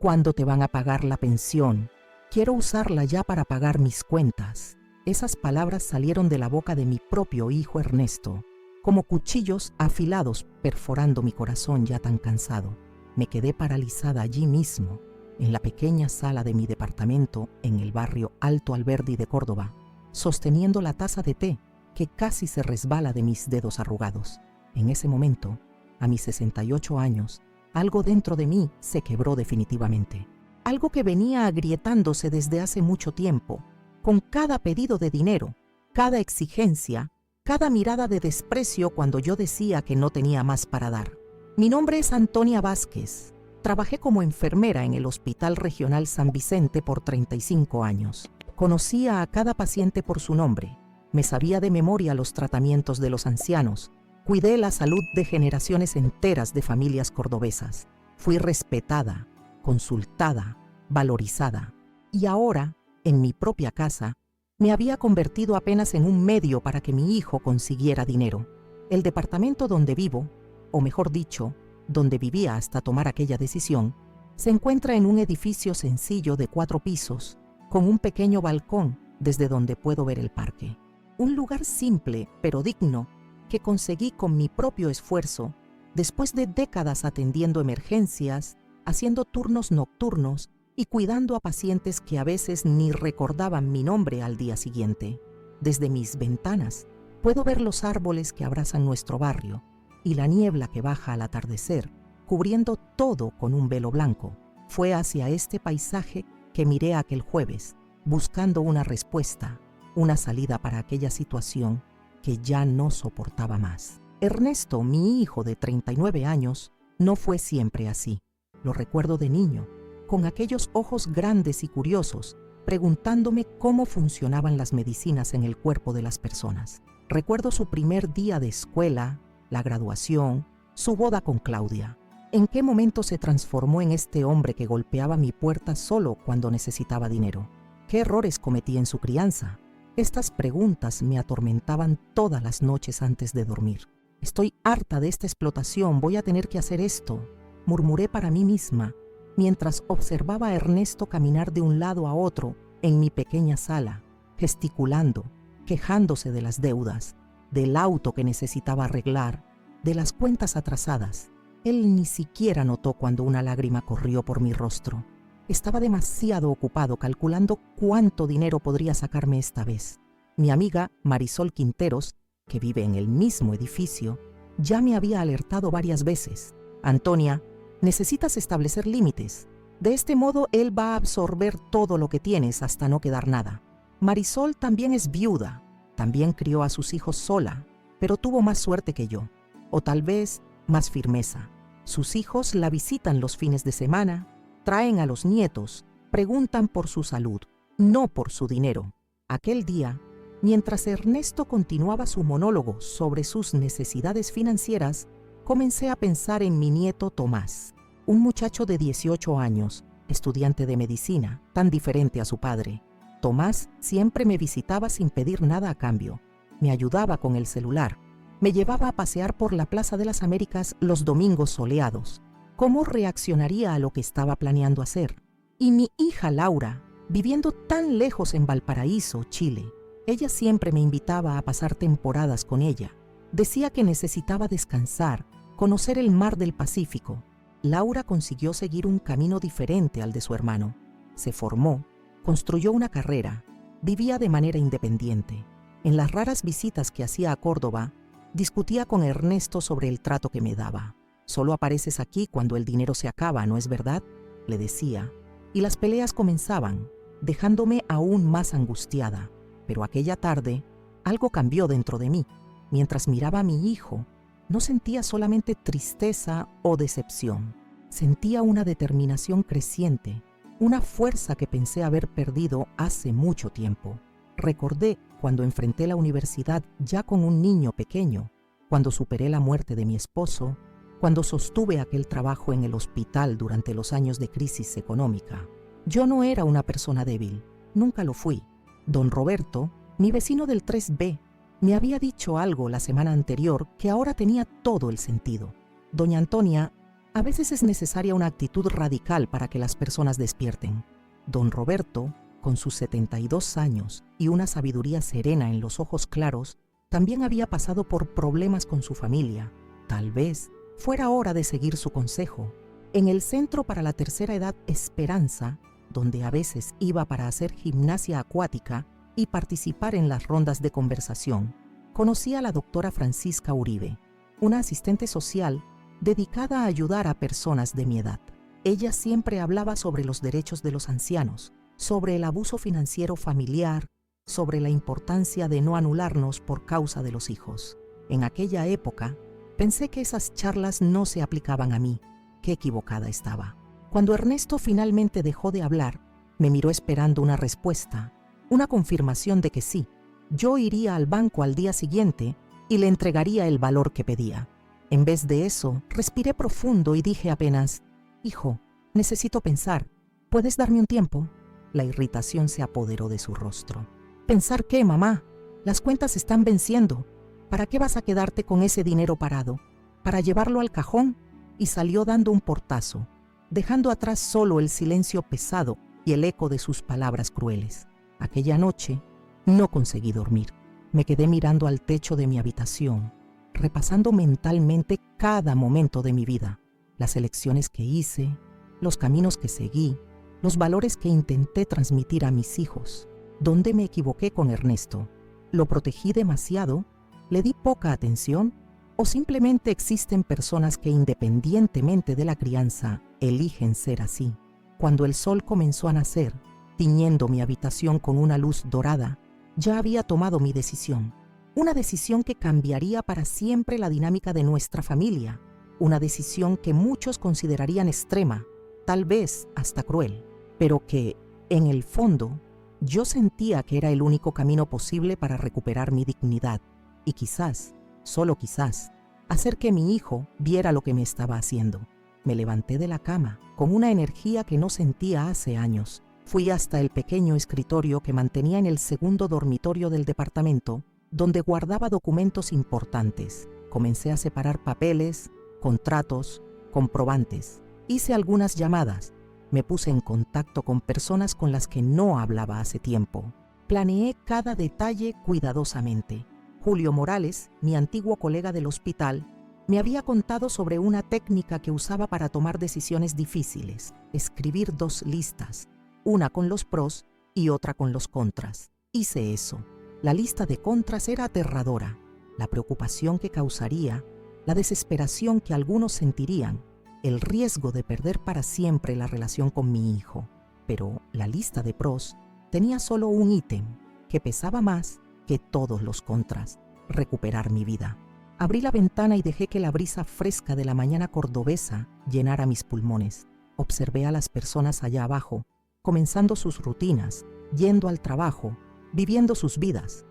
¿Cuándo te van a pagar la pensión? Quiero usarla ya para pagar mis cuentas. Esas palabras salieron de la boca de mi propio hijo Ernesto, como cuchillos afilados perforando mi corazón ya tan cansado. Me quedé paralizada allí mismo, en la pequeña sala de mi departamento en el barrio Alto Alberdi de Córdoba, sosteniendo la taza de té que casi se resbala de mis dedos arrugados. En ese momento, a mis 68 años, algo dentro de mí se quebró definitivamente. Algo que venía agrietándose desde hace mucho tiempo, con cada pedido de dinero, cada exigencia, cada mirada de desprecio cuando yo decía que no tenía más para dar. Mi nombre es Antonia Vázquez. Trabajé como enfermera en el Hospital Regional San Vicente por 35 años. Conocía a cada paciente por su nombre. Me sabía de memoria los tratamientos de los ancianos. Cuidé la salud de generaciones enteras de familias cordobesas. Fui respetada, consultada, valorizada. Y ahora, en mi propia casa, me había convertido apenas en un medio para que mi hijo consiguiera dinero. El departamento donde vivo, o mejor dicho, donde vivía hasta tomar aquella decisión, se encuentra en un edificio sencillo de 4 pisos, con un pequeño balcón desde donde puedo ver el parque. Un lugar simple, pero digno, que conseguí con mi propio esfuerzo, después de décadas atendiendo emergencias, haciendo turnos nocturnos y cuidando a pacientes que a veces ni recordaban mi nombre al día siguiente. Desde mis ventanas puedo ver los árboles que abrazan nuestro barrio y la niebla que baja al atardecer, cubriendo todo con un velo blanco. Fue hacia este paisaje que miré aquel jueves, buscando una respuesta, una salida para aquella situación que ya no soportaba más. Ernesto, mi hijo de 39 años, no fue siempre así. Lo recuerdo de niño, con aquellos ojos grandes y curiosos, preguntándome cómo funcionaban las medicinas en el cuerpo de las personas. Recuerdo su primer día de escuela, la graduación, su boda con Claudia. ¿En qué momento se transformó en este hombre que golpeaba mi puerta solo cuando necesitaba dinero? ¿Qué errores cometí en su crianza? Estas preguntas me atormentaban todas las noches antes de dormir. Estoy harta de esta explotación, voy a tener que hacer esto, murmuré para mí misma, mientras observaba a Ernesto caminar de un lado a otro en mi pequeña sala, gesticulando, quejándose de las deudas, del auto que necesitaba arreglar, de las cuentas atrasadas. Él ni siquiera notó cuando una lágrima corrió por mi rostro. Estaba demasiado ocupado calculando cuánto dinero podría sacarme esta vez. Mi amiga Marisol Quinteros, que vive en el mismo edificio, ya me había alertado varias veces. Antonia, necesitas establecer límites. De este modo él va a absorber todo lo que tienes hasta no quedar nada. Marisol también es viuda, también crió a sus hijos sola, pero tuvo más suerte que yo, o tal vez más firmeza. Sus hijos la visitan los fines de semana, traen a los nietos, preguntan por su salud, no por su dinero. Aquel día, mientras Ernesto continuaba su monólogo sobre sus necesidades financieras, comencé a pensar en mi nieto Tomás, un muchacho de 18 años, estudiante de medicina, tan diferente a su padre. Tomás siempre me visitaba sin pedir nada a cambio, me ayudaba con el celular, me llevaba a pasear por la Plaza de las Américas los domingos soleados. ¿Cómo reaccionaría a lo que estaba planeando hacer? Y mi hija Laura, viviendo tan lejos en Valparaíso, Chile, ella siempre me invitaba a pasar temporadas con ella. Decía que necesitaba descansar, conocer el mar del Pacífico. Laura consiguió seguir un camino diferente al de su hermano. Se formó, construyó una carrera, vivía de manera independiente. En las raras visitas que hacía a Córdoba, discutía con Ernesto sobre el trato que me daba. «Solo apareces aquí cuando el dinero se acaba, ¿no es verdad?», le decía. Y las peleas comenzaban, dejándome aún más angustiada. Pero aquella tarde, algo cambió dentro de mí. Mientras miraba a mi hijo, no sentía solamente tristeza o decepción. Sentía una determinación creciente, una fuerza que pensé haber perdido hace mucho tiempo. Recordé cuando enfrenté la universidad ya con un niño pequeño, cuando superé la muerte de mi esposo, cuando sostuve aquel trabajo en el hospital durante los años de crisis económica. Yo no era una persona débil, nunca lo fui. Don Roberto, mi vecino del 3B, me había dicho algo la semana anterior que ahora tenía todo el sentido. Doña Antonia, A veces es necesaria una actitud radical para que las personas despierten. Don Roberto, con sus 72 años y una sabiduría serena en los ojos claros, también había pasado por problemas con su familia. Tal vez fuera hora de seguir su consejo. En el Centro para la Tercera Edad Esperanza, donde a veces iba para hacer gimnasia acuática y participar en las rondas de conversación, conocí a la doctora Francisca Uribe, una asistente social dedicada a ayudar a personas de mi edad. Ella siempre hablaba sobre los derechos de los ancianos, sobre el abuso financiero familiar, sobre la importancia de no anularnos por causa de los hijos. En aquella época, pensé que esas charlas no se aplicaban a mí. Qué equivocada estaba. Cuando Ernesto finalmente dejó de hablar, me miró esperando una respuesta, una confirmación de que sí, yo iría al banco al día siguiente y le entregaría el valor que pedía. En vez de eso, respiré profundo y dije apenas, «Hijo, necesito pensar. ¿Puedes darme un tiempo?» La irritación se apoderó de su rostro. «¿Pensar qué, mamá? Las cuentas están venciendo. ¿Para qué vas a quedarte con ese dinero parado? ¿Para llevarlo al cajón?» Y salió dando un portazo, dejando atrás solo el silencio pesado y el eco de sus palabras crueles. Aquella noche no conseguí dormir. Me quedé mirando al techo de mi habitación, repasando mentalmente cada momento de mi vida, las elecciones que hice, los caminos que seguí, los valores que intenté transmitir a mis hijos. ¿Dónde me equivoqué con Ernesto? ¿Lo protegí demasiado? ¿Le di poca atención? ¿O simplemente existen personas que independientemente de la crianza eligen ser así? Cuando el sol comenzó a nacer, tiñendo mi habitación con una luz dorada, ya había tomado mi decisión. Una decisión que cambiaría para siempre la dinámica de nuestra familia. Una decisión que muchos considerarían extrema, tal vez hasta cruel, pero que, en el fondo, yo sentía que era el único camino posible para recuperar mi dignidad y quizás, solo quizás, hacer que mi hijo viera lo que me estaba haciendo. Me levanté de la cama con una energía que no sentía hace años. Fui hasta el pequeño escritorio que mantenía en el segundo dormitorio del departamento, donde guardaba documentos importantes. Comencé a separar papeles, contratos, comprobantes. Hice algunas llamadas. Me puse en contacto con personas con las que no hablaba hace tiempo. Planeé cada detalle cuidadosamente. Julio Morales, mi antiguo colega del hospital, me había contado sobre una técnica que usaba para tomar decisiones difíciles: escribir 2 listas, una con los pros y otra con los contras. Hice eso. La lista de contras era aterradora. La preocupación que causaría, la desesperación que algunos sentirían, el riesgo de perder para siempre la relación con mi hijo. Pero la lista de pros tenía solo un ítem que pesaba más que todos los contras: recuperar mi vida. Abrí la ventana y dejé que la brisa fresca de la mañana cordobesa llenara mis pulmones. Observé a las personas allá abajo, comenzando sus rutinas, yendo al trabajo, viviendo sus vidas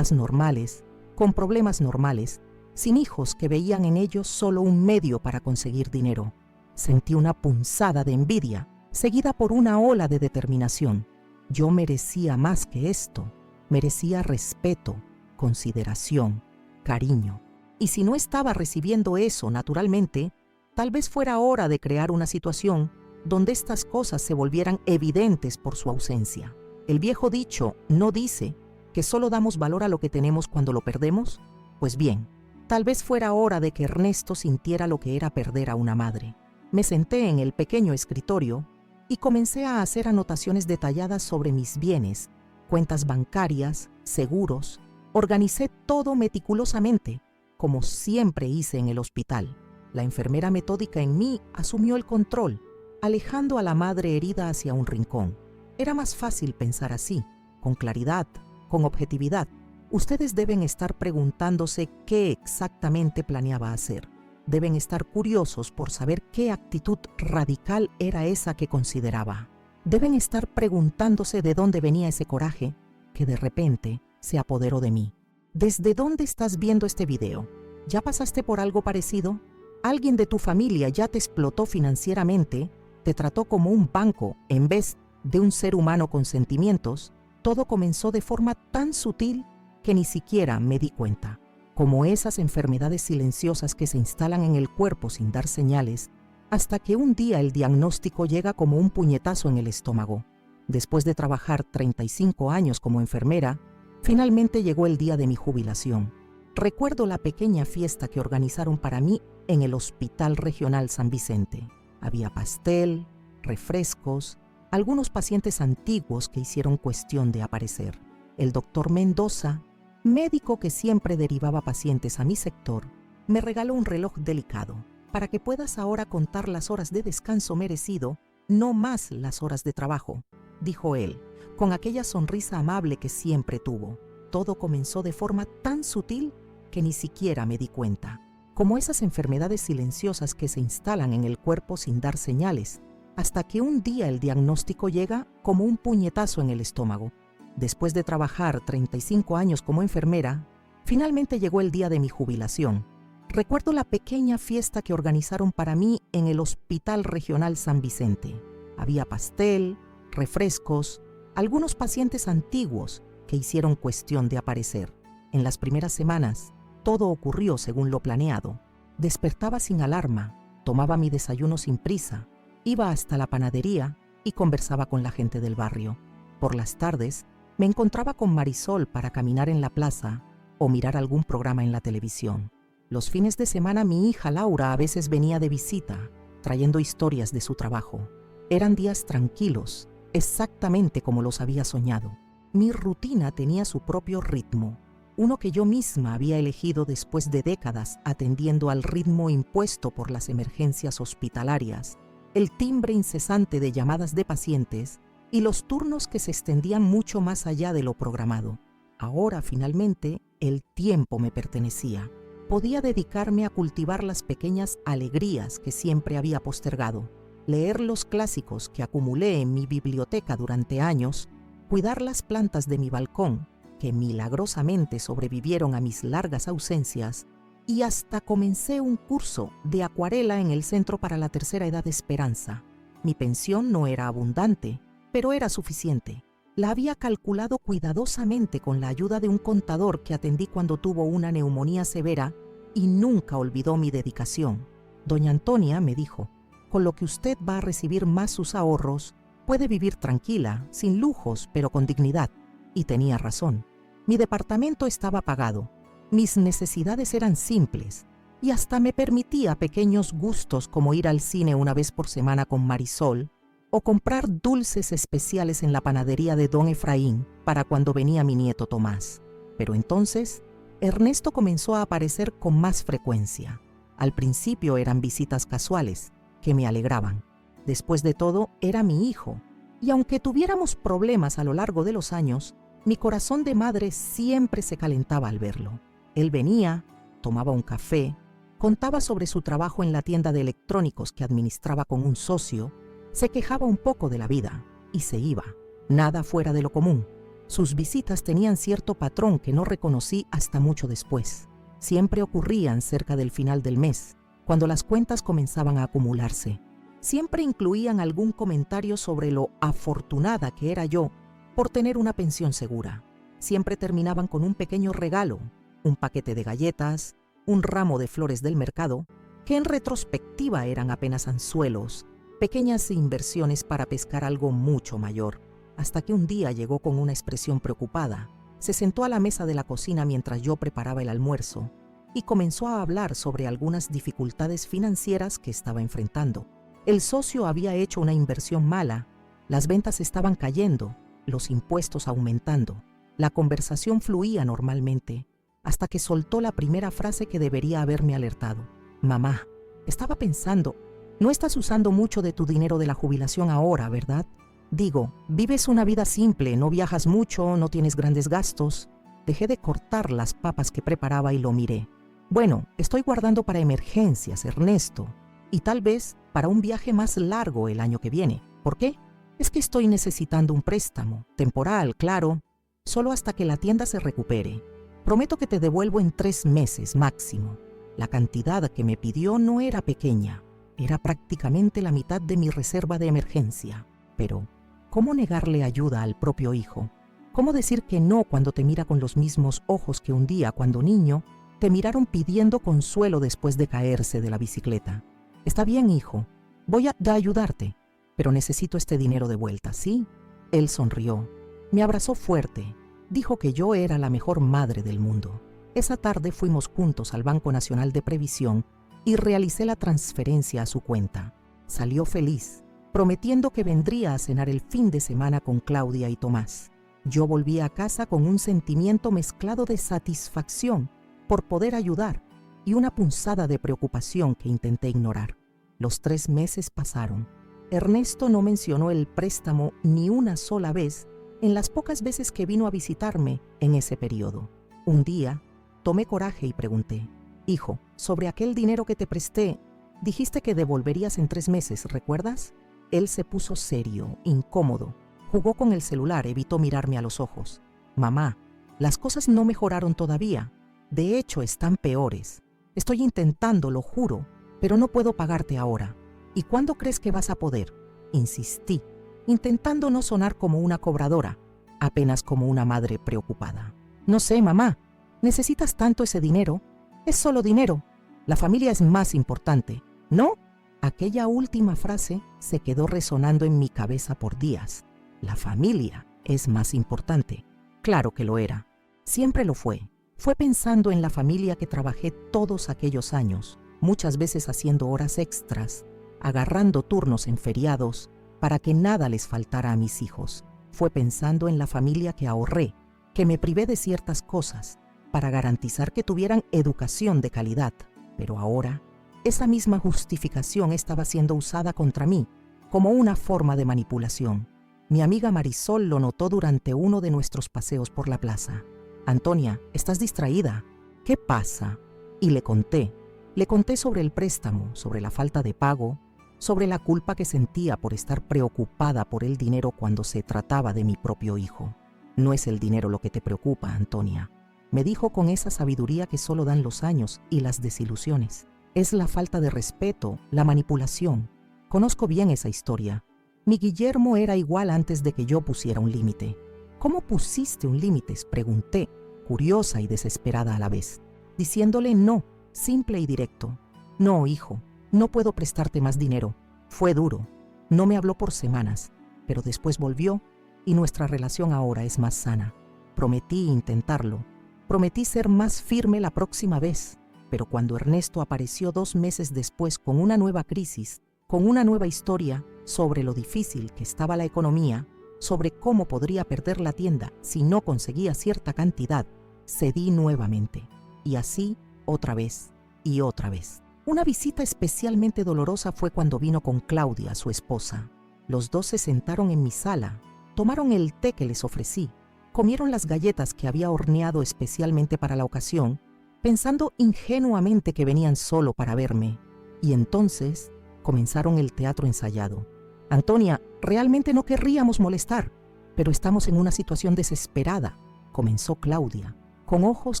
normales, con problemas normales, sin hijos que veían en ellos solo un medio para conseguir dinero. Sentí una punzada de envidia, seguida por una ola de determinación. Yo merecía más que esto. Merecía respeto, consideración, cariño. Y si no estaba recibiendo eso naturalmente, tal vez fuera hora de crear una situación donde estas cosas se volvieran evidentes por su ausencia. El viejo dicho no dice que solo damos valor a lo que tenemos cuando lo perdemos. Pues bien, tal vez fuera hora de que Ernesto sintiera lo que era perder a una madre. Me senté en el pequeño escritorio y comencé a hacer anotaciones detalladas sobre mis bienes, cuentas bancarias, seguros. Organicé todo meticulosamente, como siempre hice en el hospital. La enfermera metódica en mí asumió el control, alejando a la madre herida hacia un rincón. Era más fácil pensar así, con claridad, con objetividad. Ustedes deben estar preguntándose qué exactamente planeaba hacer. Deben estar curiosos por saber qué actitud radical era esa que consideraba. Deben estar preguntándose de dónde venía ese coraje que de repente se apoderó de mí. ¿Desde dónde estás viendo este video? ¿Ya pasaste por algo parecido? ¿Alguien de tu familia ya te explotó financieramente? ¿Te trató como un banco en vez de un ser humano con sentimientos? Todo comenzó de forma tan sutil que ni siquiera me di cuenta. Como esas enfermedades silenciosas que se instalan en el cuerpo sin dar señales, hasta que un día el diagnóstico llega como un puñetazo en el estómago. Después de trabajar 35 años como enfermera, finalmente llegó el día de mi jubilación. Recuerdo la pequeña fiesta que organizaron para mí en el Hospital Regional San Vicente. Había pastel, refrescos, algunos pacientes antiguos que hicieron cuestión de aparecer. El doctor Mendoza, médico que siempre derivaba pacientes a mi sector, me regaló un reloj delicado para que puedas ahora contar las horas de descanso merecido, no más las horas de trabajo, dijo él, con aquella sonrisa amable que siempre tuvo. Todo comenzó de forma tan sutil que ni siquiera me di cuenta, como esas enfermedades silenciosas que se instalan en el cuerpo sin dar señales, hasta que un día el diagnóstico llega como un puñetazo en el estómago. Después de trabajar 35 años como enfermera, finalmente llegó el día de mi jubilación. Recuerdo la pequeña fiesta que organizaron para mí en el Hospital Regional San Vicente. Había pastel, refrescos, algunos pacientes antiguos que hicieron cuestión de aparecer. En las primeras semanas, todo ocurrió según lo planeado. Despertaba sin alarma, tomaba mi desayuno sin prisa, iba hasta la panadería y conversaba con la gente del barrio. Por las tardes, me encontraba con Marisol para caminar en la plaza o mirar algún programa en la televisión. Los fines de semana mi hija Laura a veces venía de visita, trayendo historias de su trabajo. Eran días tranquilos, exactamente como los había soñado. Mi rutina tenía su propio ritmo, uno que yo misma había elegido después de décadas atendiendo al ritmo impuesto por las emergencias hospitalarias, el timbre incesante de llamadas de pacientes y los turnos que se extendían mucho más allá de lo programado. Ahora, finalmente, el tiempo me pertenecía. Podía dedicarme a cultivar las pequeñas alegrías que siempre había postergado, leer los clásicos que acumulé en mi biblioteca durante años, cuidar las plantas de mi balcón, que milagrosamente sobrevivieron a mis largas ausencias, y hasta comencé un curso de acuarela en el Centro para la Tercera Edad Esperanza. Mi pensión no era abundante, pero era suficiente. La había calculado cuidadosamente con la ayuda de un contador que atendí cuando tuvo una neumonía severa y nunca olvidó mi dedicación. Doña Antonia me dijo, con lo que usted va a recibir más sus ahorros, puede vivir tranquila, sin lujos, pero con dignidad. Y tenía razón. Mi departamento estaba pagado, mis necesidades eran simples y hasta me permitía pequeños gustos como ir al cine una vez por semana con Marisol o comprar dulces especiales en la panadería de don Efraín para cuando venía mi nieto Tomás. Pero entonces, Ernesto comenzó a aparecer con más frecuencia. Al principio eran visitas casuales, que me alegraban. Después de todo, era mi hijo, y aunque tuviéramos problemas a lo largo de los años, mi corazón de madre siempre se calentaba al verlo. Él venía, tomaba un café, contaba sobre su trabajo en la tienda de electrónicos que administraba con un socio, se quejaba un poco de la vida y se iba, nada fuera de lo común. Sus visitas tenían cierto patrón que no reconocí hasta mucho después. Siempre ocurrían cerca del final del mes, cuando las cuentas comenzaban a acumularse. Siempre incluían algún comentario sobre lo afortunada que era yo por tener una pensión segura. Siempre terminaban con un pequeño regalo, un paquete de galletas, un ramo de flores del mercado, que en retrospectiva eran apenas anzuelos, pequeñas inversiones para pescar algo mucho mayor, hasta que un día llegó con una expresión preocupada. Se sentó a la mesa de la cocina mientras yo preparaba el almuerzo y comenzó a hablar sobre algunas dificultades financieras que estaba enfrentando. El socio había hecho una inversión mala, las ventas estaban cayendo, los impuestos aumentando. La conversación fluía normalmente, hasta que soltó la primera frase que debería haberme alertado. Mamá, estaba pensando, no estás usando mucho de tu dinero de la jubilación ahora, ¿verdad? Digo, vives una vida simple, no viajas mucho, no tienes grandes gastos. Dejé de cortar las papas que preparaba y lo miré. Bueno, estoy guardando para emergencias, Ernesto, y tal vez para un viaje más largo el año que viene. ¿Por qué? Es que estoy necesitando un préstamo, temporal, claro, solo hasta que la tienda se recupere. Prometo que te devuelvo en 3 meses máximo. La cantidad que me pidió no era pequeña, era prácticamente la mitad de mi reserva de emergencia. Pero, ¿cómo negarle ayuda al propio hijo? ¿Cómo decir que no cuando te mira con los mismos ojos que un día, cuando niño, te miraron pidiendo consuelo después de caerse de la bicicleta? Está bien, hijo, Voy a ayudarte, pero necesito este dinero de vuelta, ¿sí? Él sonrió, me abrazó fuerte, dijo que yo era la mejor madre del mundo. Esa tarde fuimos juntos al Banco Nacional de Previsión y realicé la transferencia a su cuenta. Salió feliz, prometiendo que vendría a cenar el fin de semana con Claudia y Tomás. Yo volví a casa con un sentimiento mezclado de satisfacción por poder ayudar y una punzada de preocupación que intenté ignorar. Los 3 meses pasaron. Ernesto no mencionó el préstamo ni una sola vez en las pocas veces que vino a visitarme en ese periodo. Un día, tomé coraje y pregunté: «Hijo, sobre aquel dinero que te presté, dijiste que devolverías en 3 meses, ¿recuerdas?». Él se puso serio, incómodo. Jugó con el celular, evitó mirarme a los ojos. «Mamá, las cosas no mejoraron todavía. De hecho, están peores. Estoy intentando, lo juro, pero no puedo pagarte ahora. ¿Y cuándo crees que vas a poder?». Insistí, intentando no sonar como una cobradora, apenas como una madre preocupada. «No sé, mamá. ¿Necesitas tanto ese dinero? Es solo dinero. La familia es más importante, ¿no?». Aquella última frase se quedó resonando en mi cabeza por días. La familia es más importante. Claro que lo era. Siempre lo fue. Fue pensando en la familia que trabajé todos aquellos años, muchas veces haciendo horas extras, agarrando turnos en feriados, para que nada les faltara a mis hijos. Fue pensando en la familia que ahorré, que me privé de ciertas cosas, para garantizar que tuvieran educación de calidad. Pero ahora, esa misma justificación estaba siendo usada contra mí, como una forma de manipulación. Mi amiga Marisol lo notó durante uno de nuestros paseos por la plaza. «Antonia, estás distraída. ¿Qué pasa?». Y le conté sobre el préstamo, sobre la falta de pago, sobre la culpa que sentía por estar preocupada por el dinero cuando se trataba de mi propio hijo. «No es el dinero lo que te preocupa, Antonia», me dijo con esa sabiduría que solo dan los años y las desilusiones. «Es la falta de respeto, la manipulación. Conozco bien esa historia. Mi Guillermo era igual antes de que yo pusiera un límite». «¿Cómo pusiste un límite?», pregunté, curiosa y desesperada a la vez, diciéndole no, simple y directo. «No, hijo, no puedo prestarte más dinero». Fue duro. No me habló por semanas, pero después volvió y nuestra relación ahora es más sana. Prometí intentarlo. Prometí ser más firme la próxima vez, pero cuando Ernesto apareció 2 meses después con una nueva crisis, con una nueva historia sobre lo difícil que estaba la economía, sobre cómo podría perder la tienda si no conseguía cierta cantidad, cedí nuevamente. Y así, otra vez y otra vez. Una visita especialmente dolorosa fue cuando vino con Claudia, su esposa. Los dos se sentaron en mi sala, tomaron el té que les ofrecí, comieron las galletas que había horneado especialmente para la ocasión, pensando ingenuamente que venían solo para verme. Y entonces comenzaron el teatro ensayado. «Antonia, realmente no querríamos molestar, pero estamos en una situación desesperada», comenzó Claudia, con ojos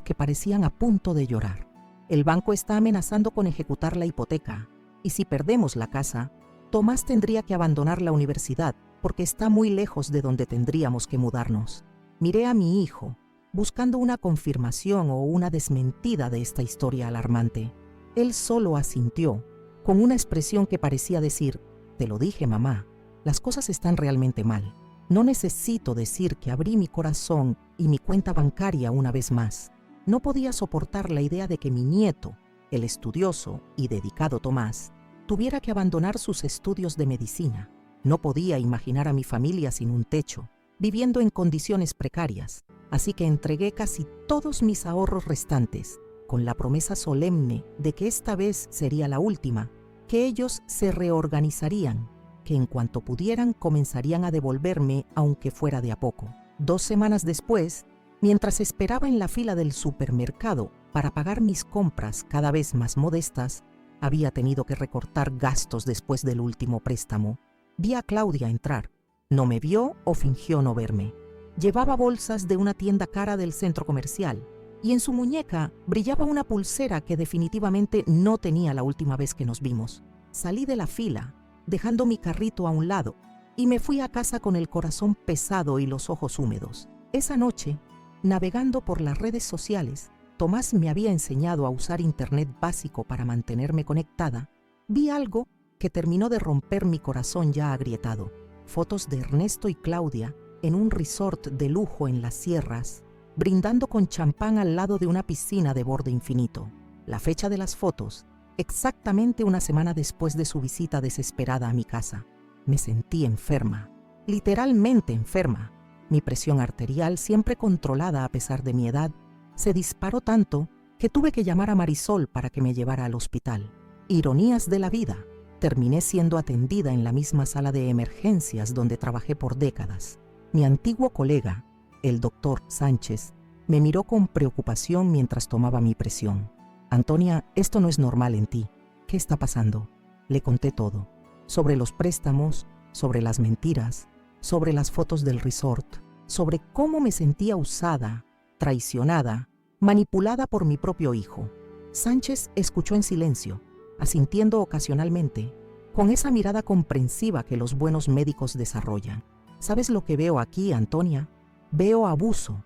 que parecían a punto de llorar. «El banco está amenazando con ejecutar la hipoteca, y si perdemos la casa, Tomás tendría que abandonar la universidad porque está muy lejos de donde tendríamos que mudarnos». Miré a mi hijo, buscando una confirmación o una desmentida de esta historia alarmante. Él solo asintió, con una expresión que parecía decir: «Te lo dije, mamá, las cosas están realmente mal. No necesito decir que abrí mi corazón y mi cuenta bancaria una vez más». No podía soportar la idea de que mi nieto, el estudioso y dedicado Tomás, tuviera que abandonar sus estudios de medicina. No podía imaginar a mi familia sin un techo, viviendo en condiciones precarias, así que entregué casi todos mis ahorros restantes, con la promesa solemne de que esta vez sería la última, que ellos se reorganizarían, que en cuanto pudieran comenzarían a devolverme aunque fuera de a poco. 2 semanas después, mientras esperaba en la fila del supermercado para pagar mis compras cada vez más modestas, había tenido que recortar gastos después del último préstamo. Vi a Claudia entrar. No me vio o fingió no verme. Llevaba bolsas de una tienda cara del centro comercial y en su muñeca brillaba una pulsera que definitivamente no tenía la última vez que nos vimos. Salí de la fila, dejando mi carrito a un lado, y me fui a casa con el corazón pesado y los ojos húmedos. Esa noche, navegando por las redes sociales, Tomás me había enseñado a usar internet básico para mantenerme conectada. Vi algo que terminó de romper mi corazón ya agrietado. Fotos de Ernesto y Claudia en un resort de lujo en las sierras, brindando con champán al lado de una piscina de borde infinito. La fecha de las fotos, exactamente una semana después de su visita desesperada a mi casa. Me sentí enferma, literalmente enferma. Mi presión arterial, siempre controlada a pesar de mi edad, se disparó tanto que tuve que llamar a Marisol para que me llevara al hospital. Ironías de la vida, terminé siendo atendida en la misma sala de emergencias donde trabajé por décadas. Mi antiguo colega, el doctor Sánchez, me miró con preocupación mientras tomaba mi presión. Antonia, esto no es normal en ti. ¿Qué está pasando? Le conté todo. Sobre los préstamos, sobre las mentiras, sobre las fotos del resort, sobre cómo me sentía usada, traicionada, manipulada por mi propio hijo. Sánchez escuchó en silencio, asintiendo ocasionalmente, con esa mirada comprensiva que los buenos médicos desarrollan. ¿Sabes lo que veo aquí, Antonia? Veo abuso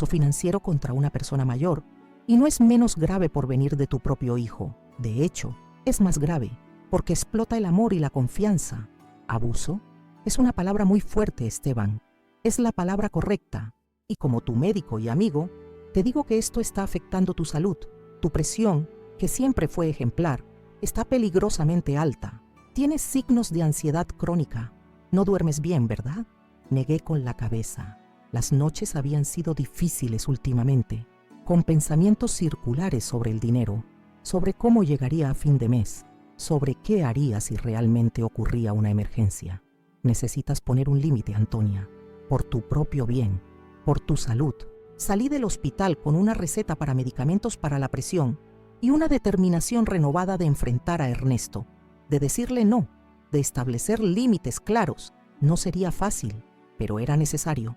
financiero contra una persona mayor, y no es menos grave por venir de tu propio hijo. De hecho, es más grave, porque explota el amor y la confianza. ¿Abuso? Es una palabra muy fuerte, Esteban. Es la palabra correcta, y como tu médico y amigo, te digo que esto está afectando tu salud. Tu presión, que siempre fue ejemplar, está peligrosamente alta. Tienes signos de ansiedad crónica. No duermes bien, ¿verdad? Negué con la cabeza. Las noches habían sido difíciles últimamente, con pensamientos circulares sobre el dinero, sobre cómo llegaría a fin de mes, sobre qué haría si realmente ocurría una emergencia. Necesitas poner un límite, Antonia, por tu propio bien, por tu salud. Salí del hospital con una receta para medicamentos para la presión y una determinación renovada de enfrentar a Ernesto, de decirle no, de establecer límites claros. No sería fácil, pero era necesario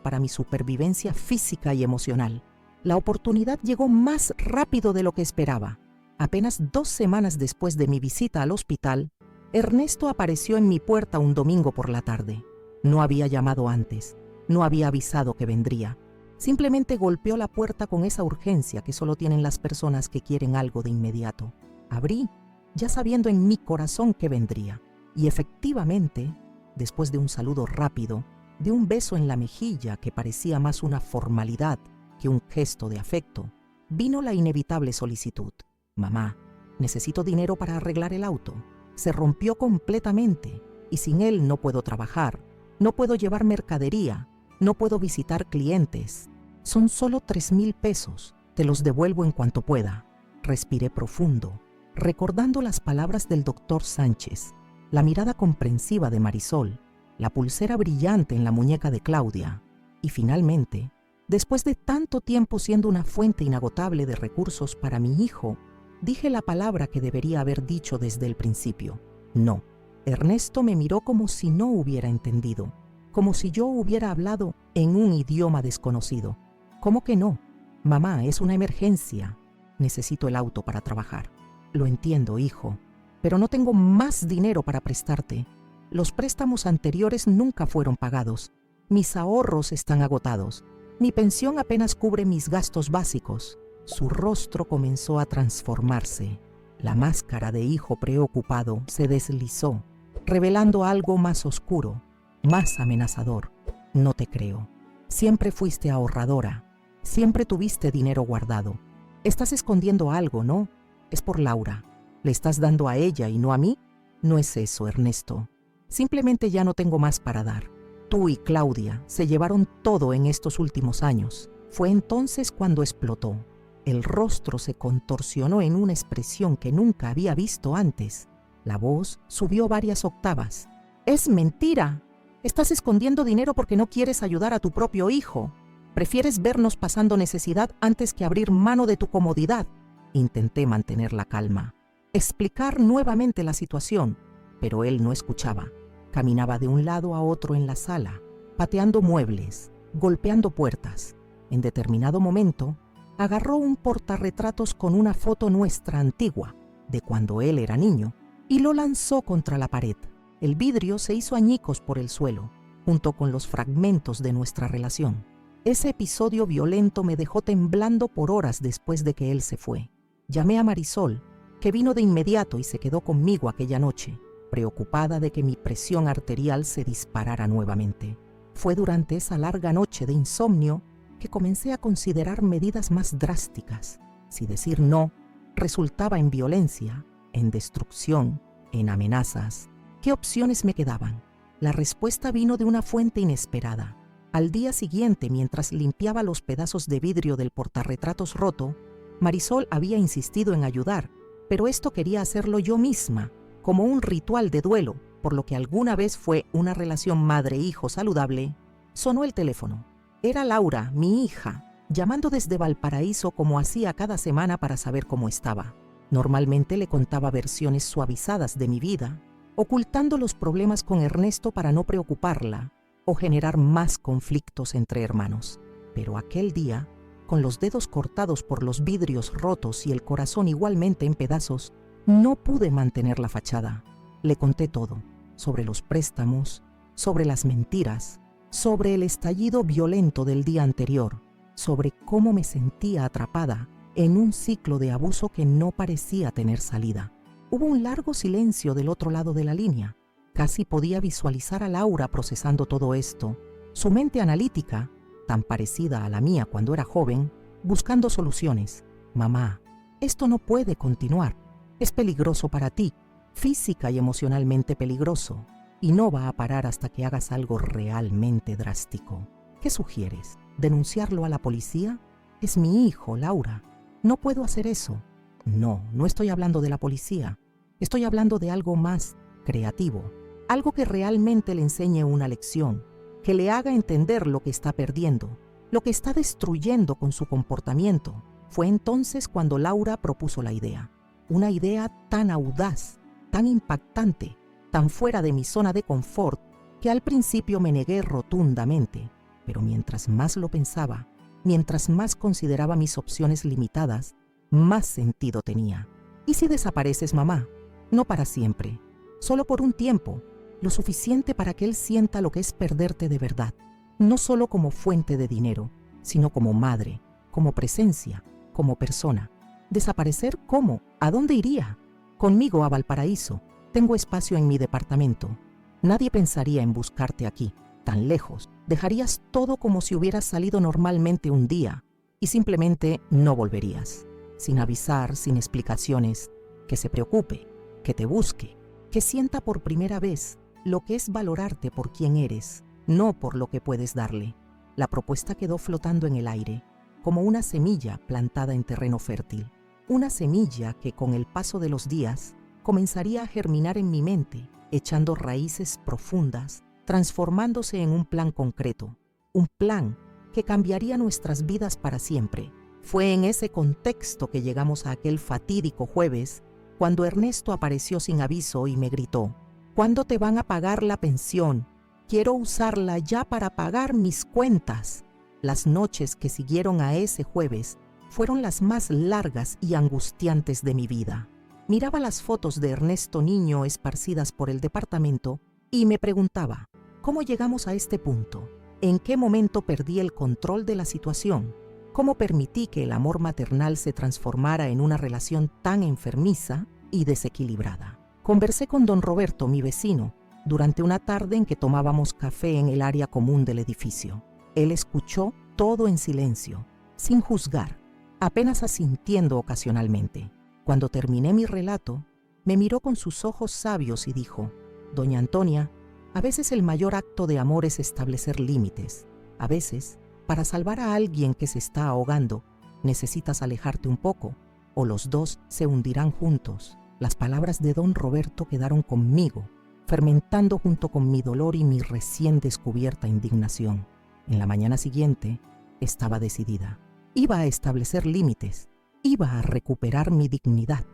para mi supervivencia física y emocional. La oportunidad llegó más rápido de lo que esperaba. Apenas 2 semanas después de mi visita al hospital, Ernesto apareció en mi puerta un domingo por la tarde. No había llamado antes, no había avisado que vendría. Simplemente golpeó la puerta con esa urgencia que solo tienen las personas que quieren algo de inmediato. Abrí, ya sabiendo en mi corazón que vendría. Y efectivamente, después de un saludo rápido, de un beso en la mejilla que parecía más una formalidad que un gesto de afecto, vino la inevitable solicitud. Mamá, necesito dinero para arreglar el auto. Se rompió completamente y sin él no puedo trabajar, no puedo llevar mercadería, no puedo visitar clientes. Son solo 3,000 pesos. Te los devuelvo en cuanto pueda. Respiré profundo, recordando las palabras del doctor Sánchez, la mirada comprensiva de Marisol, la pulsera brillante en la muñeca de Claudia. Y finalmente, después de tanto tiempo siendo una fuente inagotable de recursos para mi hijo, dije la palabra que debería haber dicho desde el principio. No. Ernesto me miró como si no hubiera entendido, como si yo hubiera hablado en un idioma desconocido. ¿Cómo que no? Mamá, es una emergencia. Necesito el auto para trabajar. Lo entiendo, hijo, pero no tengo más dinero para prestarte. Los préstamos anteriores nunca fueron pagados. Mis ahorros están agotados. Mi pensión apenas cubre mis gastos básicos. Su rostro comenzó a transformarse. La máscara de hijo preocupado se deslizó, revelando algo más oscuro, más amenazador. No te creo. Siempre fuiste ahorradora. Siempre tuviste dinero guardado. Estás escondiendo algo, ¿no? Es por Laura. ¿Le estás dando a ella y no a mí? No es eso, Ernesto. Simplemente ya no tengo más para dar. Tú y Claudia se llevaron todo en estos últimos años. Fue entonces cuando explotó. El rostro se contorsionó en una expresión que nunca había visto antes. La voz subió varias octavas. ¡Es mentira! Estás escondiendo dinero porque no quieres ayudar a tu propio hijo. Prefieres vernos pasando necesidad antes que abrir mano de tu comodidad. Intenté mantener la calma, explicar nuevamente la situación, pero él no escuchaba. Caminaba de un lado a otro en la sala, pateando muebles, golpeando puertas. En determinado momento, agarró un portarretratos con una foto nuestra antigua, de cuando él era niño, y lo lanzó contra la pared. El vidrio se hizo añicos por el suelo, junto con los fragmentos de nuestra relación. Ese episodio violento me dejó temblando por horas después de que él se fue. Llamé a Marisol, que vino de inmediato y se quedó conmigo aquella noche, preocupada de que mi presión arterial se disparara nuevamente. Fue durante esa larga noche de insomnio que comencé a considerar medidas más drásticas. Si decir no resultaba en violencia, en destrucción, en amenazas, ¿qué opciones me quedaban? La respuesta vino de una fuente inesperada. Al día siguiente, mientras limpiaba los pedazos de vidrio del portarretratos roto, Marisol había insistido en ayudar, pero esto quería hacerlo yo misma, como un ritual de duelo, por lo que alguna vez fue una relación madre-hijo saludable. Sonó el teléfono. Era Laura, mi hija, llamando desde Valparaíso como hacía cada semana para saber cómo estaba. Normalmente le contaba versiones suavizadas de mi vida, ocultando los problemas con Ernesto para no preocuparla o generar más conflictos entre hermanos. Pero aquel día, con los dedos cortados por los vidrios rotos y el corazón igualmente en pedazos, no pude mantener la fachada. Le conté todo, sobre los préstamos, sobre las mentiras, sobre el estallido violento del día anterior, sobre cómo me sentía atrapada en un ciclo de abuso que no parecía tener salida. Hubo un largo silencio del otro lado de la línea. Casi podía visualizar a Laura procesando todo esto, su mente analítica, tan parecida a la mía cuando era joven, buscando soluciones. Mamá, esto no puede continuar. Es peligroso para ti, física y emocionalmente peligroso, y no va a parar hasta que hagas algo realmente drástico. ¿Qué sugieres? ¿Denunciarlo a la policía? Es mi hijo, Laura. No puedo hacer eso. No, no estoy hablando de la policía. Estoy hablando de algo más creativo, algo que realmente le enseñe una lección, que le haga entender lo que está perdiendo, lo que está destruyendo con su comportamiento. Fue entonces cuando Laura propuso la idea. Una idea tan audaz, tan impactante, tan fuera de mi zona de confort, que al principio me negué rotundamente. Pero mientras más lo pensaba, mientras más consideraba mis opciones limitadas, más sentido tenía. ¿Y si desapareces, mamá? No para siempre, solo por un tiempo, lo suficiente para que él sienta lo que es perderte de verdad, no solo como fuente de dinero, sino como madre, como presencia, como persona. ¿Desaparecer cómo? ¿A dónde iría? Conmigo a Valparaíso. Tengo espacio en mi departamento. Nadie pensaría en buscarte aquí, tan lejos. Dejarías todo como si hubieras salido normalmente un día y simplemente no volverías, sin avisar, sin explicaciones, que se preocupe, que te busque, que sienta por primera vez lo que es valorarte por quien eres, no por lo que puedes darle. La propuesta quedó flotando en el aire, como una semilla plantada en terreno fértil. Una semilla que con el paso de los días comenzaría a germinar en mi mente, echando raíces profundas, transformándose en un plan concreto, un plan que cambiaría nuestras vidas para siempre. Fue en ese contexto que llegamos a aquel fatídico jueves, cuando Ernesto apareció sin aviso y me gritó: ¿cuándo te van a pagar la pensión? Quiero usarla ya para pagar mis cuentas. Las noches que siguieron a ese jueves fueron las más largas y angustiantes de mi vida. Miraba las fotos de Ernesto niño esparcidas por el departamento y me preguntaba, ¿cómo llegamos a este punto? ¿En qué momento perdí el control de la situación? ¿Cómo permití que el amor maternal se transformara en una relación tan enfermiza y desequilibrada? Conversé con don Roberto, mi vecino, durante una tarde en que tomábamos café en el área común del edificio. Él escuchó todo en silencio, sin juzgar, apenas asintiendo ocasionalmente. Cuando terminé mi relato, me miró con sus ojos sabios y dijo: «Doña Antonia, a veces el mayor acto de amor es establecer límites. A veces, para salvar a alguien que se está ahogando, necesitas alejarte un poco, o los dos se hundirán juntos». Las palabras de don Roberto quedaron conmigo, fermentando junto con mi dolor y mi recién descubierta indignación. En la mañana siguiente, estaba decidida. Iba a establecer límites, iba a recuperar mi dignidad,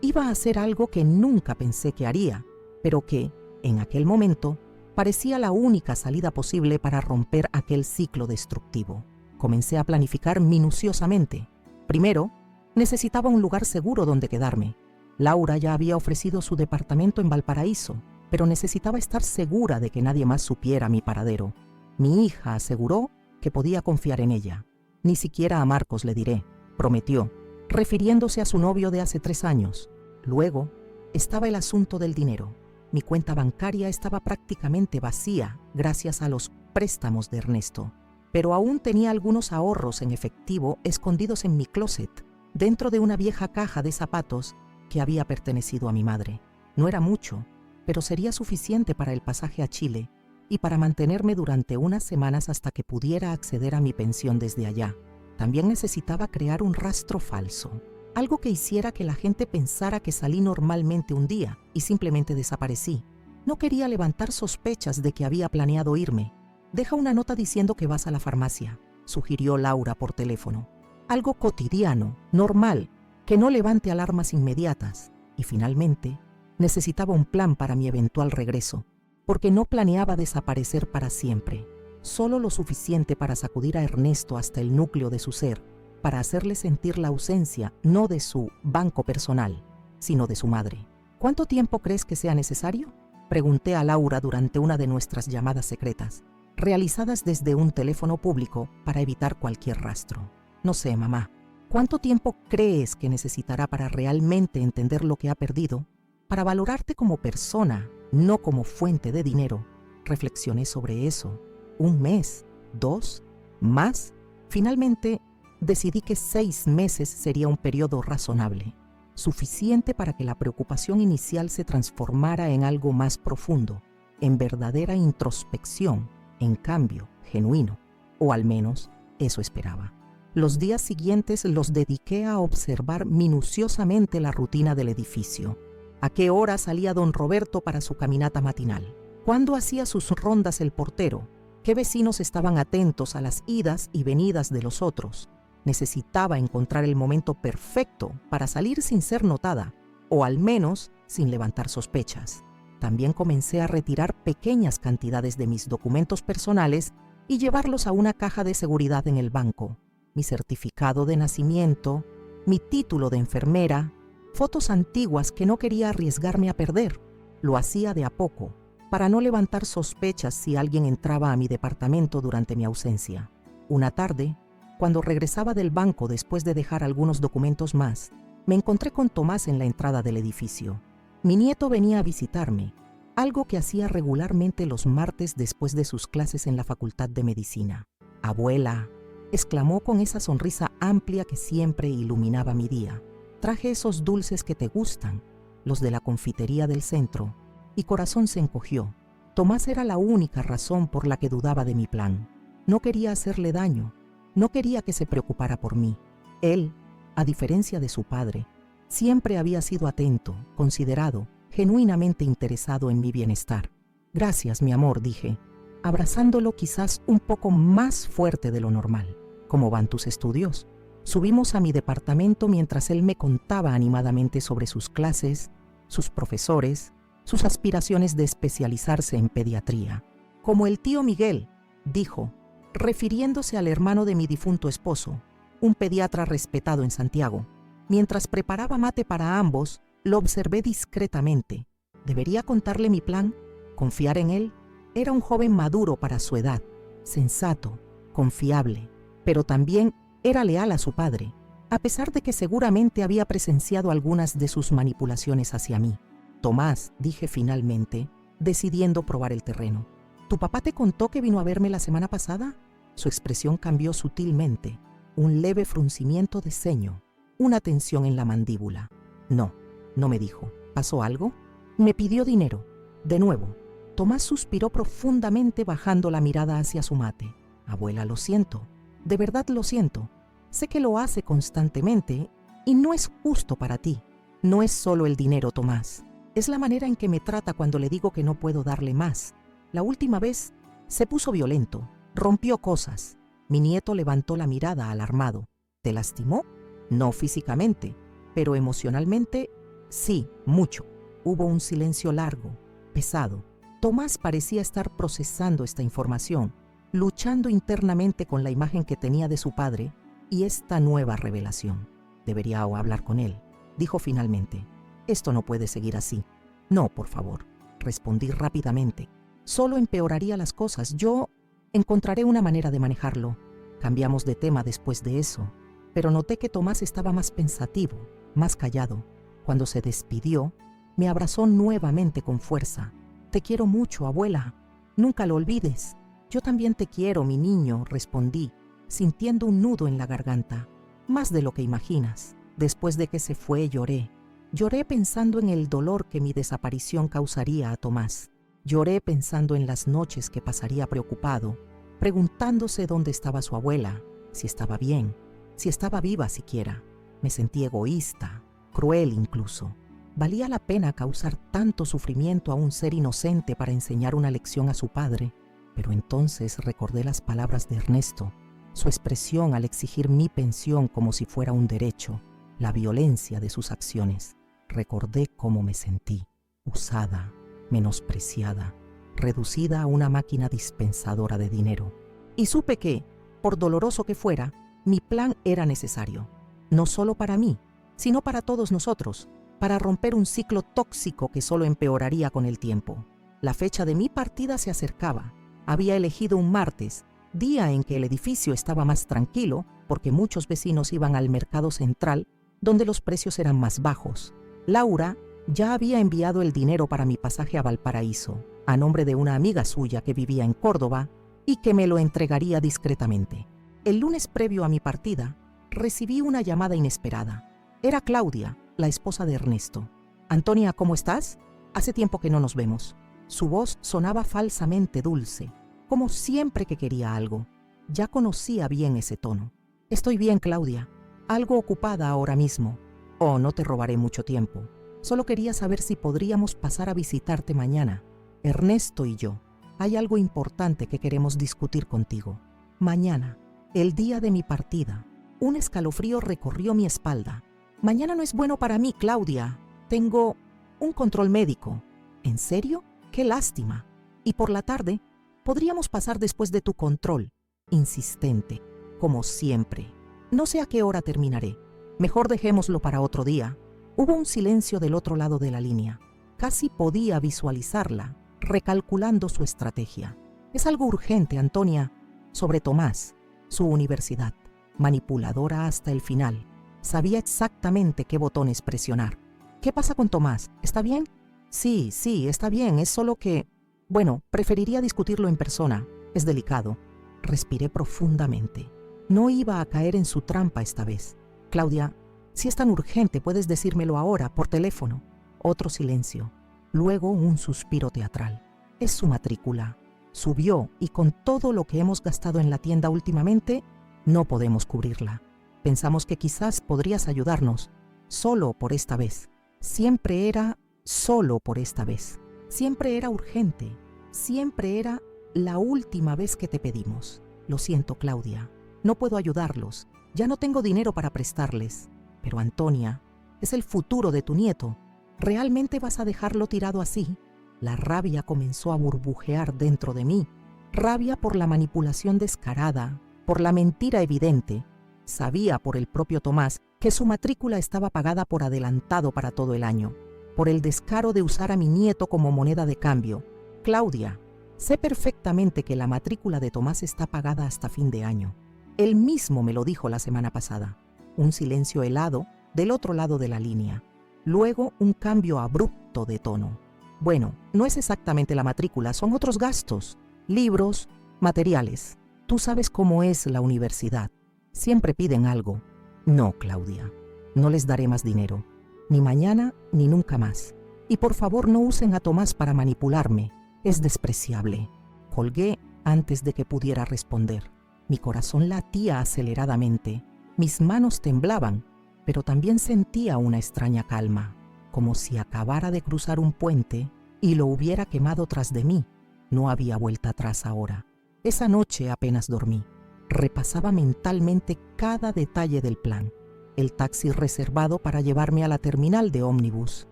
iba a hacer algo que nunca pensé que haría, pero que, en aquel momento, parecía la única salida posible para romper aquel ciclo destructivo. Comencé a planificar minuciosamente. Primero, necesitaba un lugar seguro donde quedarme. Laura ya había ofrecido su departamento en Valparaíso, pero necesitaba estar segura de que nadie más supiera mi paradero. Mi hija aseguró que podía confiar en ella. Ni siquiera a Marcos le diré, prometió, refiriéndose a su novio de hace 3 años. Luego, estaba el asunto del dinero. Mi cuenta bancaria estaba prácticamente vacía gracias a los préstamos de Ernesto, pero aún tenía algunos ahorros en efectivo escondidos en mi closet, dentro de una vieja caja de zapatos que había pertenecido a mi madre. No era mucho, pero sería suficiente para el pasaje a Chile y para mantenerme durante unas semanas hasta que pudiera acceder a mi pensión desde allá. También necesitaba crear un rastro falso, algo que hiciera que la gente pensara que salí normalmente un día y simplemente desaparecí. No quería levantar sospechas de que había planeado irme. «Deja una nota diciendo que vas a la farmacia», sugirió Laura por teléfono. Algo cotidiano, normal, que no levante alarmas inmediatas. Y finalmente, necesitaba un plan para mi eventual regreso, porque no planeaba desaparecer para siempre, solo lo suficiente para sacudir a Ernesto hasta el núcleo de su ser, para hacerle sentir la ausencia no de su banco personal, sino de su madre. «¿Cuánto tiempo crees que sea necesario?», pregunté a Laura durante una de nuestras llamadas secretas, realizadas desde un teléfono público para evitar cualquier rastro. «No sé, mamá. ¿Cuánto tiempo crees que necesitará para realmente entender lo que ha perdido? Para valorarte como persona, no como fuente de dinero». Reflexioné sobre eso. ¿1 mes? ¿2? ¿Más? Finalmente, decidí que 6 meses sería un periodo razonable, suficiente para que la preocupación inicial se transformara en algo más profundo, en verdadera introspección, en cambio genuino, o al menos eso esperaba. Los días siguientes los dediqué a observar minuciosamente la rutina del edificio. ¿A qué hora salía don Roberto para su caminata matinal? ¿Cuándo hacía sus rondas el portero? ¿Qué vecinos estaban atentos a las idas y venidas de los otros? Necesitaba encontrar el momento perfecto para salir sin ser notada, o al menos sin levantar sospechas. También comencé a retirar pequeñas cantidades de mis documentos personales y llevarlos a una caja de seguridad en el banco. Mi certificado de nacimiento, mi título de enfermera, fotos antiguas que no quería arriesgarme a perder. Lo hacía de a poco, para no levantar sospechas si alguien entraba a mi departamento durante mi ausencia. Una tarde, cuando regresaba del banco después de dejar algunos documentos más, me encontré con Tomás en la entrada del edificio. Mi nieto venía a visitarme, algo que hacía regularmente los martes después de sus clases en la Facultad de Medicina. «Abuela», exclamó con esa sonrisa amplia que siempre iluminaba mi día. «Traje esos dulces que te gustan, los de la confitería del centro». Y corazón se encogió. Tomás era la única razón por la que dudaba de mi plan. No quería hacerle daño, no quería que se preocupara por mí. Él, a diferencia de su padre, siempre había sido atento, considerado, genuinamente interesado en mi bienestar. «Gracias, mi amor», dije, abrazándolo quizás un poco más fuerte de lo normal. «¿Cómo van tus estudios?». Subimos a mi departamento mientras él me contaba animadamente sobre sus clases, sus profesores, sus aspiraciones de especializarse en pediatría. «Como el tío Miguel», dijo, refiriéndose al hermano de mi difunto esposo, un pediatra respetado en Santiago. Mientras preparaba mate para ambos, lo observé discretamente. ¿Debería contarle mi plan? ¿Confiar en él? Era un joven maduro para su edad, sensato, confiable, pero también era leal a su padre, a pesar de que seguramente había presenciado algunas de sus manipulaciones hacia mí. «Tomás», dije finalmente, decidiendo probar el terreno. «¿Tu papá te contó que vino a verme la semana pasada?». Su expresión cambió sutilmente, un leve fruncimiento de ceño, una tensión en la mandíbula. «No», no me dijo. «¿Pasó algo?». «Me pidió dinero». De nuevo, Tomás suspiró profundamente bajando la mirada hacia su mate. «Abuela, lo siento. De verdad lo siento. Sé que lo hace constantemente y no es justo para ti. No es solo el dinero, Tomás. Es la manera en que me trata cuando le digo que no puedo darle más. La última vez se puso violento, rompió cosas». Mi nieto levantó la mirada alarmado. «¿Te lastimó?». «No físicamente, pero emocionalmente, sí, mucho». Hubo un silencio largo, pesado. Tomás parecía estar procesando esta información, luchando internamente con la imagen que tenía de su padre y esta nueva revelación. «Debería hablar con él», dijo finalmente. «Esto no puede seguir así». «No, por favor», respondí rápidamente. «Solo empeoraría las cosas. Yo encontraré una manera de manejarlo». Cambiamos de tema después de eso, pero noté que Tomás estaba más pensativo, más callado. Cuando se despidió, me abrazó nuevamente con fuerza. «Te quiero mucho, abuela. Nunca lo olvides». «Yo también te quiero, mi niño», respondí, sintiendo un nudo en la garganta. «Más de lo que imaginas». Después de que se fue, lloré. Lloré pensando en el dolor que mi desaparición causaría a Tomás. Lloré pensando en las noches que pasaría preocupado, preguntándose dónde estaba su abuela, si estaba bien, si estaba viva siquiera. Me sentí egoísta, cruel incluso. ¿Valía la pena causar tanto sufrimiento a un ser inocente para enseñar una lección a su padre? Pero entonces recordé las palabras de Ernesto, su expresión al exigir mi pensión como si fuera un derecho, la violencia de sus acciones. Recordé cómo me sentí, usada, menospreciada, reducida a una máquina dispensadora de dinero. Y supe que, por doloroso que fuera, mi plan era necesario, no solo para mí, sino para todos nosotros, para romper un ciclo tóxico que solo empeoraría con el tiempo. La fecha de mi partida se acercaba. Había elegido un martes, día en que el edificio estaba más tranquilo porque muchos vecinos iban al mercado central, donde los precios eran más bajos. Laura ya había enviado el dinero para mi pasaje a Valparaíso, a nombre de una amiga suya que vivía en Córdoba y que me lo entregaría discretamente. El lunes previo a mi partida, recibí una llamada inesperada. Era Claudia, la esposa de Ernesto. «Antonia, ¿cómo estás? Hace tiempo que no nos vemos». Su voz sonaba falsamente dulce, como siempre que quería algo. Ya conocía bien ese tono. «Estoy bien, Claudia. Algo ocupada ahora mismo. Oh, no te robaré mucho tiempo. Solo quería saber si podríamos pasar a visitarte mañana. Ernesto y yo. Hay algo importante que queremos discutir contigo. Mañana, el día de mi partida». Un escalofrío recorrió mi espalda. «Mañana no es bueno para mí, Claudia. Tengo un control médico». «¿En serio? ¡Qué lástima! Y por la tarde, podríamos pasar después de tu control». Insistente, como siempre. «No sé a qué hora terminaré. Mejor dejémoslo para otro día». Hubo un silencio del otro lado de la línea. Casi podía visualizarla, recalculando su estrategia. «Es algo urgente, Antonia, sobre Tomás, su universidad». Manipuladora hasta el final. Sabía exactamente qué botones presionar. «¿Qué pasa con Tomás? ¿Está bien?» Sí, está bien, es solo que... Bueno, preferiría discutirlo en persona. Es delicado». Respiré profundamente. No iba a caer en su trampa esta vez. «Claudia, si es tan urgente, puedes decírmelo ahora, por teléfono». Otro silencio. Luego un suspiro teatral. «Es su matrícula. Subió y con todo lo que hemos gastado en la tienda últimamente, no podemos cubrirla. Pensamos que quizás podrías ayudarnos. Solo por esta vez». Siempre era solo por esta vez. Siempre era urgente. Siempre era la última vez que te pedimos. «Lo siento, Claudia. No puedo ayudarlos. Ya no tengo dinero para prestarles. Pero Antonia, es el futuro de tu nieto. ¿Realmente vas a dejarlo tirado así?» La rabia comenzó a burbujear dentro de mí. Rabia por la manipulación descarada, por la mentira evidente. Sabía por el propio Tomás que su matrícula estaba pagada por adelantado para todo el año, por el descaro de usar a mi nieto como moneda de cambio. «Claudia, sé perfectamente que la matrícula de Tomás está pagada hasta fin de año. Él mismo me lo dijo la semana pasada». Un silencio helado del otro lado de la línea. Luego un cambio abrupto de tono. «Bueno, no es exactamente la matrícula, son otros gastos. Libros, materiales. Tú sabes cómo es la universidad. Siempre piden algo». «No, Claudia, no les daré más dinero. Ni mañana ni nunca más. Y por favor no usen a Tomás para manipularme. Es despreciable». Colgué antes de que pudiera responder. Mi corazón latía aceleradamente. Mis manos temblaban, pero también sentía una extraña calma, como si acabara de cruzar un puente y lo hubiera quemado tras de mí. No había vuelta atrás ahora. Esa noche apenas dormí. Repasaba mentalmente cada detalle del plan. El taxi reservado para llevarme a la terminal de ómnibus,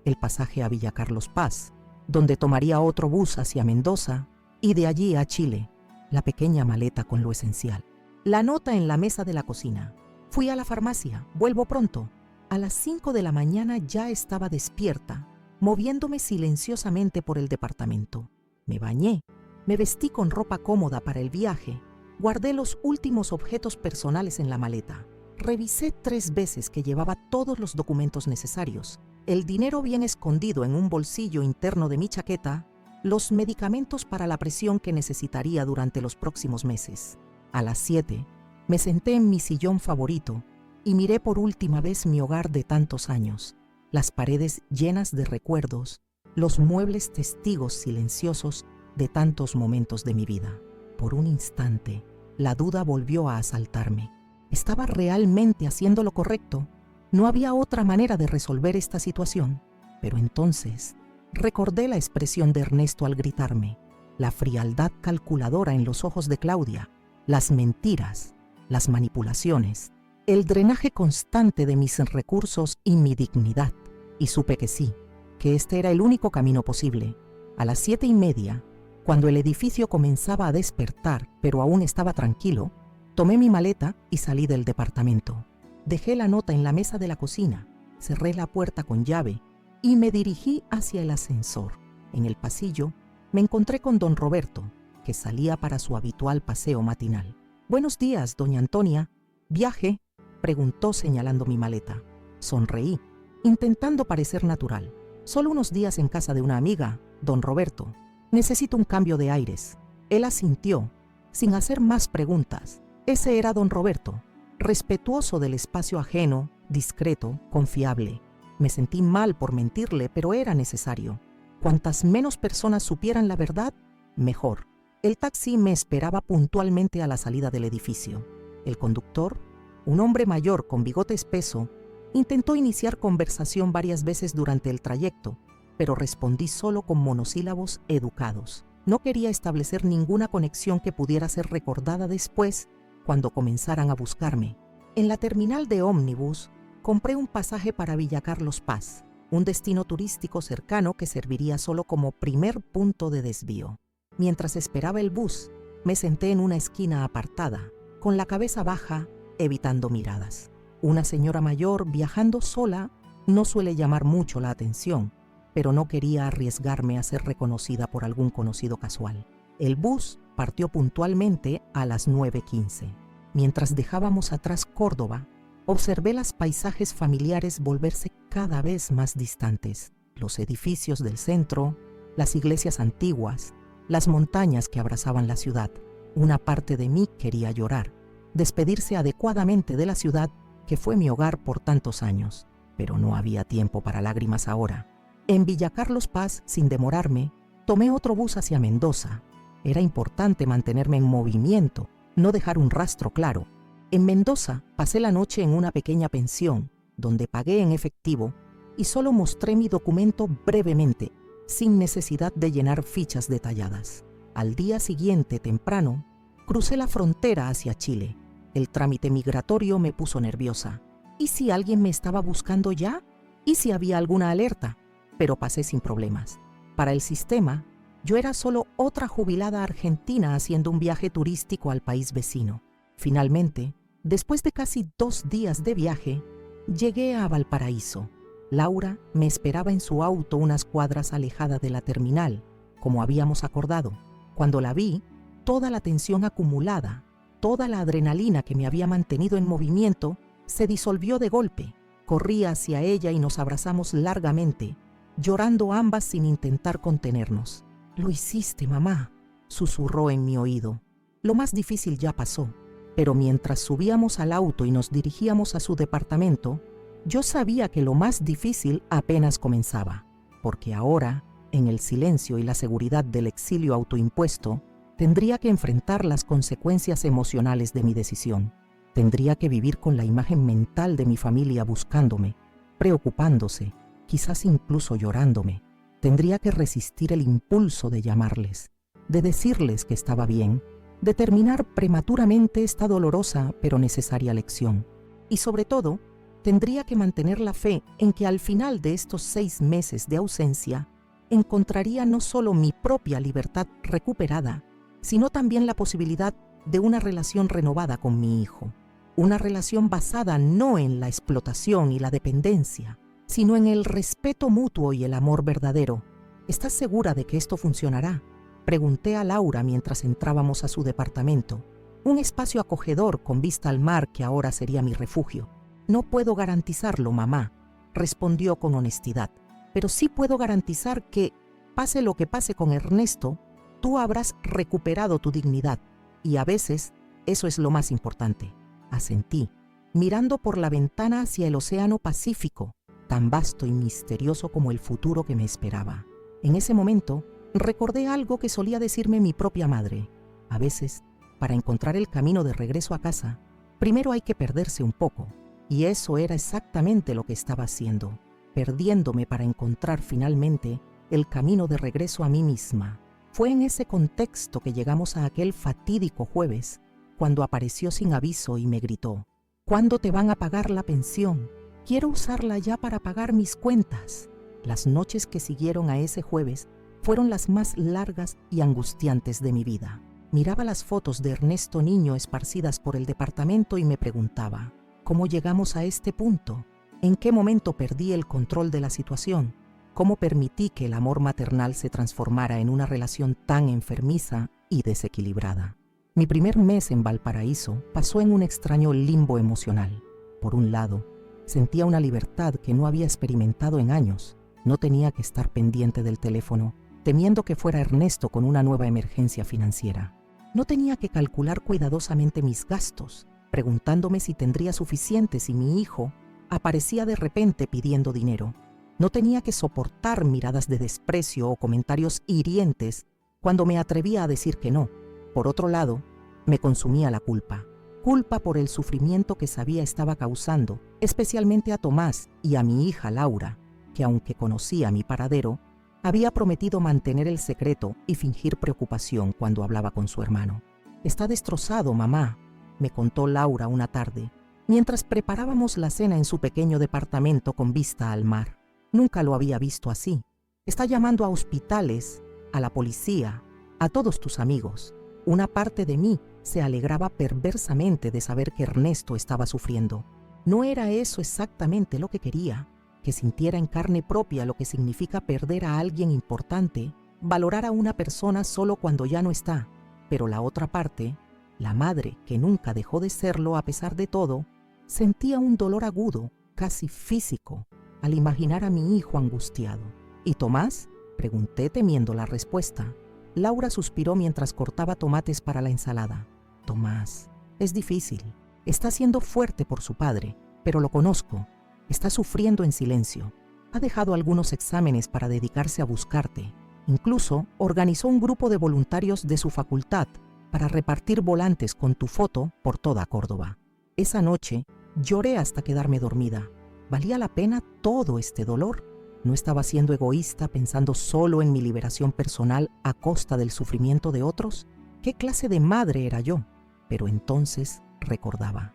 el pasaje a Villa Carlos Paz, donde tomaría otro bus hacia Mendoza y de allí a Chile, la pequeña maleta con lo esencial. La nota en la mesa de la cocina. Fui a la farmacia, vuelvo pronto. A las 5 de la mañana ya estaba despierta, moviéndome silenciosamente por el departamento. Me bañé, me vestí con ropa cómoda para el viaje, guardé los últimos objetos personales en la maleta. Revisé 3 veces que llevaba todos los documentos necesarios, el dinero bien escondido en un bolsillo interno de mi chaqueta, los medicamentos para la presión que necesitaría durante los próximos meses. A las 7, me senté en mi sillón favorito y miré por última vez mi hogar de tantos años, las paredes llenas de recuerdos, los muebles testigos silenciosos de tantos momentos de mi vida. Por un instante, la duda volvió a asaltarme. ¿Estaba realmente haciendo lo correcto? ¿No había otra manera de resolver esta situación? Pero entonces, recordé la expresión de Ernesto al gritarme, la frialdad calculadora en los ojos de Claudia, las mentiras, las manipulaciones, el drenaje constante de mis recursos y mi dignidad. Y supe que sí, que este era el único camino posible. A las 7:30, cuando el edificio comenzaba a despertar, pero aún estaba tranquilo, tomé mi maleta y salí del departamento. Dejé la nota en la mesa de la cocina, cerré la puerta con llave y me dirigí hacia el ascensor. En el pasillo me encontré con don Roberto, que salía para su habitual paseo matinal. «Buenos días, doña Antonia. ¿Viaje?», preguntó señalando mi maleta. Sonreí, intentando parecer natural. «Solo unos días en casa de una amiga, don Roberto. Necesito un cambio de aires». Él asintió, sin hacer más preguntas. Ese era don Roberto, respetuoso del espacio ajeno, discreto, confiable. Me sentí mal por mentirle, pero era necesario. Cuantas menos personas supieran la verdad, mejor. El taxi me esperaba puntualmente a la salida del edificio. El conductor, un hombre mayor con bigote espeso, intentó iniciar conversación varias veces durante el trayecto, pero respondí solo con monosílabos educados. No quería establecer ninguna conexión que pudiera ser recordada después cuando comenzaran a buscarme. En la terminal de ómnibus, compré un pasaje para Villa Carlos Paz, un destino turístico cercano que serviría solo como primer punto de desvío. Mientras esperaba el bus, me senté en una esquina apartada, con la cabeza baja, evitando miradas. Una señora mayor viajando sola no suele llamar mucho la atención, pero no quería arriesgarme a ser reconocida por algún conocido casual. El bus partió puntualmente a las 9:15. Mientras dejábamos atrás Córdoba, observé los paisajes familiares volverse cada vez más distantes. Los edificios del centro, las iglesias antiguas, las montañas que abrazaban la ciudad. Una parte de mí quería llorar, despedirse adecuadamente de la ciudad que fue mi hogar por tantos años. Pero no había tiempo para lágrimas ahora. En Villa Carlos Paz, sin demorarme, tomé otro bus hacia Mendoza. Era importante mantenerme en movimiento, no dejar un rastro claro. En Mendoza pasé la noche en una pequeña pensión, donde pagué en efectivo y solo mostré mi documento brevemente, sin necesidad de llenar fichas detalladas. Al día siguiente, temprano, crucé la frontera hacia Chile. El trámite migratorio me puso nerviosa. ¿Y si alguien me estaba buscando ya? ¿Y si había alguna alerta? Pero pasé sin problemas. Para el sistema, yo era solo otra jubilada argentina haciendo un viaje turístico al país vecino. Finalmente, después de casi 2 días de viaje, llegué a Valparaíso. Laura me esperaba en su auto unas cuadras alejada de la terminal, como habíamos acordado. Cuando la vi, toda la tensión acumulada, toda la adrenalina que me había mantenido en movimiento, se disolvió de golpe. Corrí hacia ella y nos abrazamos largamente, llorando ambas sin intentar contenernos. «Lo hiciste, mamá», susurró en mi oído. Lo más difícil ya pasó, pero mientras subíamos al auto y nos dirigíamos a su departamento, yo sabía que lo más difícil apenas comenzaba, porque ahora, en el silencio y la seguridad del exilio autoimpuesto, tendría que enfrentar las consecuencias emocionales de mi decisión. Tendría que vivir con la imagen mental de mi familia buscándome, preocupándose, quizás incluso llorándome. Tendría que resistir el impulso de llamarles, de decirles que estaba bien, de terminar prematuramente esta dolorosa pero necesaria lección. Y sobre todo, tendría que mantener la fe en que al final de estos 6 meses de ausencia, encontraría no solo mi propia libertad recuperada, sino también la posibilidad de una relación renovada con mi hijo. Una relación basada no en la explotación y la dependencia, sino en el respeto mutuo y el amor verdadero. ¿Estás segura de que esto funcionará?, pregunté a Laura mientras entrábamos a su departamento. un espacio acogedor con vista al mar que ahora sería mi refugio. No puedo garantizarlo, mamá, respondió con honestidad, pero sí puedo garantizar que, pase lo que pase con Ernesto, tú habrás recuperado tu dignidad, y a veces eso es lo más importante. Asentí, mirando por la ventana hacia el océano Pacífico, tan vasto y misterioso como el futuro que me esperaba. En ese momento, recordé algo que solía decirme mi propia madre. A veces, para encontrar el camino de regreso a casa, primero hay que perderse un poco, y eso era exactamente lo que estaba haciendo, perdiéndome para encontrar finalmente el camino de regreso a mí misma. Fue en ese contexto que llegamos a aquel fatídico jueves, cuando apareció sin aviso y me gritó: ¿cuándo te van a pagar la pensión? Quiero usarla ya para pagar mis cuentas. Las noches que siguieron a ese jueves fueron las más largas y angustiantes de mi vida. Miraba las fotos de Ernesto niño esparcidas por el departamento y me preguntaba: ¿cómo llegamos a este punto? ¿En qué momento perdí el control de la situación? ¿Cómo permití que el amor maternal se transformara en una relación tan enfermiza y desequilibrada? Mi primer mes en Valparaíso pasó en un extraño limbo emocional. Por un lado, sentía una libertad que no había experimentado en años. No tenía que estar pendiente del teléfono, temiendo que fuera Ernesto con una nueva emergencia financiera. No tenía que calcular cuidadosamente mis gastos, preguntándome si tendría suficiente si mi hijo aparecía de repente pidiendo dinero. No tenía que soportar miradas de desprecio o comentarios hirientes cuando me atrevía a decir que no. Por otro lado, me consumía la culpa. Culpa por el sufrimiento que sabía estaba causando, especialmente a Tomás y a mi hija Laura, que aunque conocía mi paradero, había prometido mantener el secreto y fingir preocupación cuando hablaba con su hermano. «Está destrozado, mamá», me contó Laura una tarde, mientras preparábamos la cena en su pequeño departamento con vista al mar. Nunca lo había visto así. Está llamando a hospitales, a la policía, a todos tus amigos. Una parte de mí se alegraba perversamente de saber que Ernesto estaba sufriendo. No era eso exactamente lo que quería, que sintiera en carne propia lo que significa perder a alguien importante, valorar a una persona solo cuando ya no está. Pero la otra parte, la madre que nunca dejó de serlo a pesar de todo, sentía un dolor agudo, casi físico, al imaginar a mi hijo angustiado. ¿Y Tomás?, pregunté temiendo la respuesta. Laura suspiró mientras cortaba tomates para la ensalada. Tomás, es difícil. Está siendo fuerte por su padre, pero lo conozco. Está sufriendo en silencio. Ha dejado algunos exámenes para dedicarse a buscarte. Incluso organizó un grupo de voluntarios de su facultad para repartir volantes con tu foto por toda Córdoba. Esa noche lloré hasta quedarme dormida. ¿Valía la pena todo este dolor? ¿No estaba siendo egoísta pensando solo en mi liberación personal a costa del sufrimiento de otros? ¿Qué clase de madre era yo? Pero entonces recordaba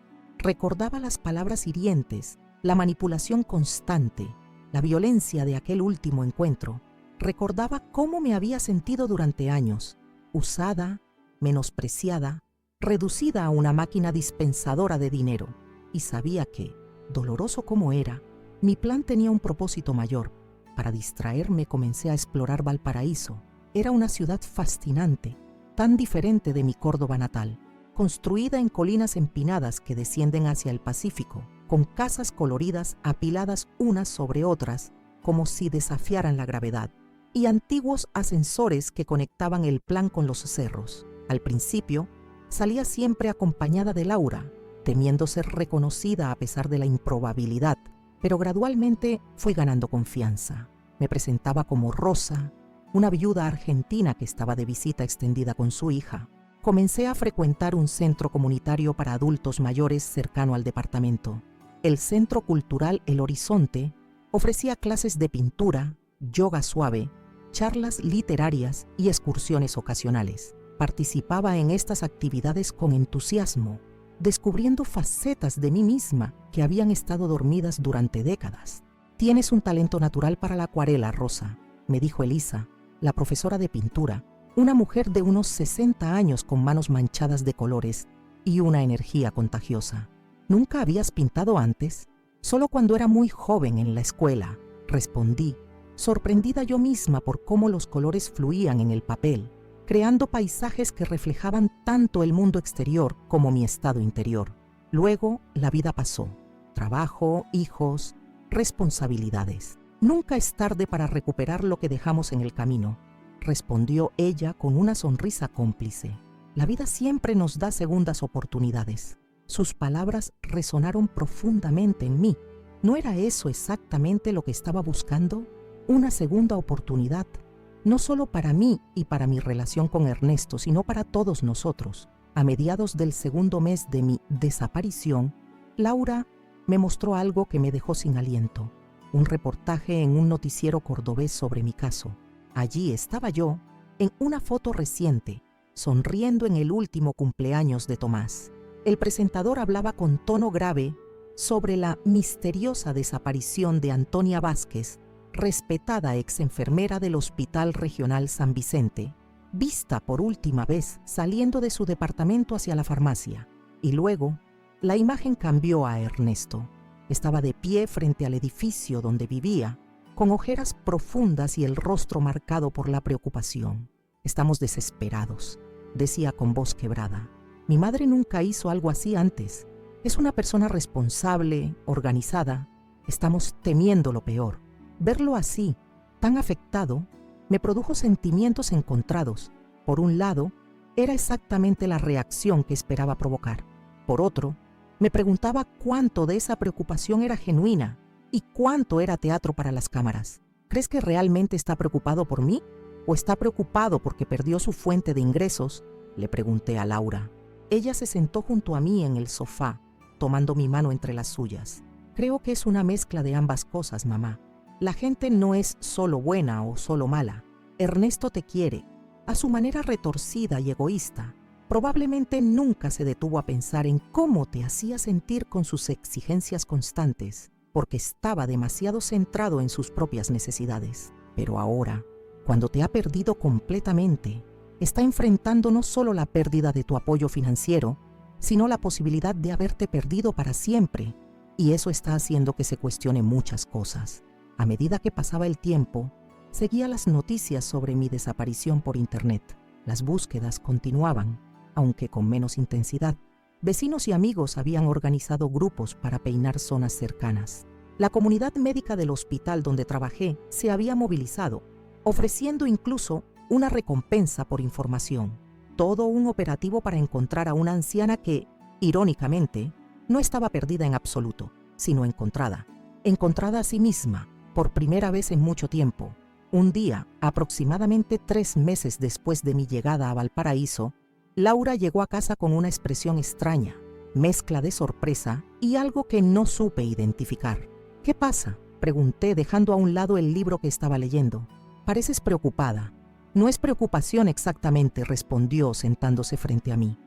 las palabras hirientes, la manipulación constante, la violencia de aquel último encuentro. Recordaba cómo me había sentido durante años, usada, menospreciada, reducida a una máquina dispensadora de dinero, y sabía que, doloroso como era, mi plan tenía un propósito mayor. Para distraerme comencé a explorar Valparaíso. Era una ciudad fascinante, tan diferente de mi Córdoba natal, construida en colinas empinadas que descienden hacia el Pacífico, con casas coloridas apiladas unas sobre otras, como si desafiaran la gravedad, y antiguos ascensores que conectaban el plan con los cerros. Al principio, salía siempre acompañada de Laura, temiendo ser reconocida a pesar de la improbabilidad, pero gradualmente fui ganando confianza. Me presentaba como Rosa, una viuda argentina que estaba de visita extendida con su hija. Comencé a frecuentar un centro comunitario para adultos mayores cercano al departamento. El Centro Cultural El Horizonte ofrecía clases de pintura, yoga suave, charlas literarias y excursiones ocasionales. Participaba en estas actividades con entusiasmo, descubriendo facetas de mí misma que habían estado dormidas durante décadas. «Tienes un talento natural para la acuarela, Rosa», me dijo Elisa, la profesora de pintura, una mujer de unos 60 años con manos manchadas de colores y una energía contagiosa. «¿Nunca habías pintado antes?» «Solo cuando era muy joven en la escuela», respondí, sorprendida yo misma por cómo los colores fluían en el papel. creando paisajes que reflejaban tanto el mundo exterior como mi estado interior. Luego, la vida pasó. Trabajo, hijos, responsabilidades. Nunca es tarde para recuperar lo que dejamos en el camino, respondió ella con una sonrisa cómplice. La vida siempre nos da segundas oportunidades. Sus palabras resonaron profundamente en mí. ¿No era eso exactamente lo que estaba buscando? Una segunda oportunidad, no solo para mí y para mi relación con Ernesto, sino para todos nosotros. A mediados del segundo mes de mi desaparición, Laura me mostró algo que me dejó sin aliento. Un reportaje en un noticiero cordobés sobre mi caso. Allí estaba yo, en una foto reciente, sonriendo en el último cumpleaños de Tomás. El presentador hablaba con tono grave sobre la misteriosa desaparición de Antonia Vázquez, respetada ex enfermera del Hospital Regional San Vicente, vista por última vez saliendo de su departamento hacia la farmacia. Y luego, la imagen cambió a Ernesto. Estaba de pie frente al edificio donde vivía, con ojeras profundas y el rostro marcado por la preocupación. Estamos desesperados, decía con voz quebrada. Mi madre nunca hizo algo así antes. Es una persona responsable, organizada. Estamos temiendo lo peor. Verlo así, tan afectado, me produjo sentimientos encontrados. Por un lado, era exactamente la reacción que esperaba provocar. Por otro, me preguntaba cuánto de esa preocupación era genuina y cuánto era teatro para las cámaras. ¿Crees que realmente está preocupado por mí? ¿O está preocupado porque perdió su fuente de ingresos? Le pregunté a Laura. Ella se sentó junto a mí en el sofá, tomando mi mano entre las suyas. Creo que es una mezcla de ambas cosas, mamá. La gente no es solo buena o solo mala. Ernesto te quiere, a su manera retorcida y egoísta. Probablemente nunca se detuvo a pensar en cómo te hacía sentir con sus exigencias constantes, porque estaba demasiado centrado en sus propias necesidades. Pero ahora, cuando te ha perdido completamente, está enfrentando no solo la pérdida de tu apoyo financiero, sino la posibilidad de haberte perdido para siempre, y eso está haciendo que se cuestione muchas cosas. A medida que pasaba el tiempo, seguía las noticias sobre mi desaparición por internet. Las búsquedas continuaban, aunque con menos intensidad. Vecinos y amigos habían organizado grupos para peinar zonas cercanas. La comunidad médica del hospital donde trabajé se había movilizado, ofreciendo incluso una recompensa por información. Todo un operativo para encontrar a una anciana que, irónicamente, no estaba perdida en absoluto, sino encontrada a sí misma, por primera vez en mucho tiempo. Un día, aproximadamente 3 meses después de mi llegada a Valparaíso, Laura llegó a casa con una expresión extraña, mezcla de sorpresa y algo que no supe identificar. ¿Qué pasa?, pregunté dejando a un lado el libro que estaba leyendo. Pareces preocupada. No es preocupación exactamente, respondió sentándose frente a mí.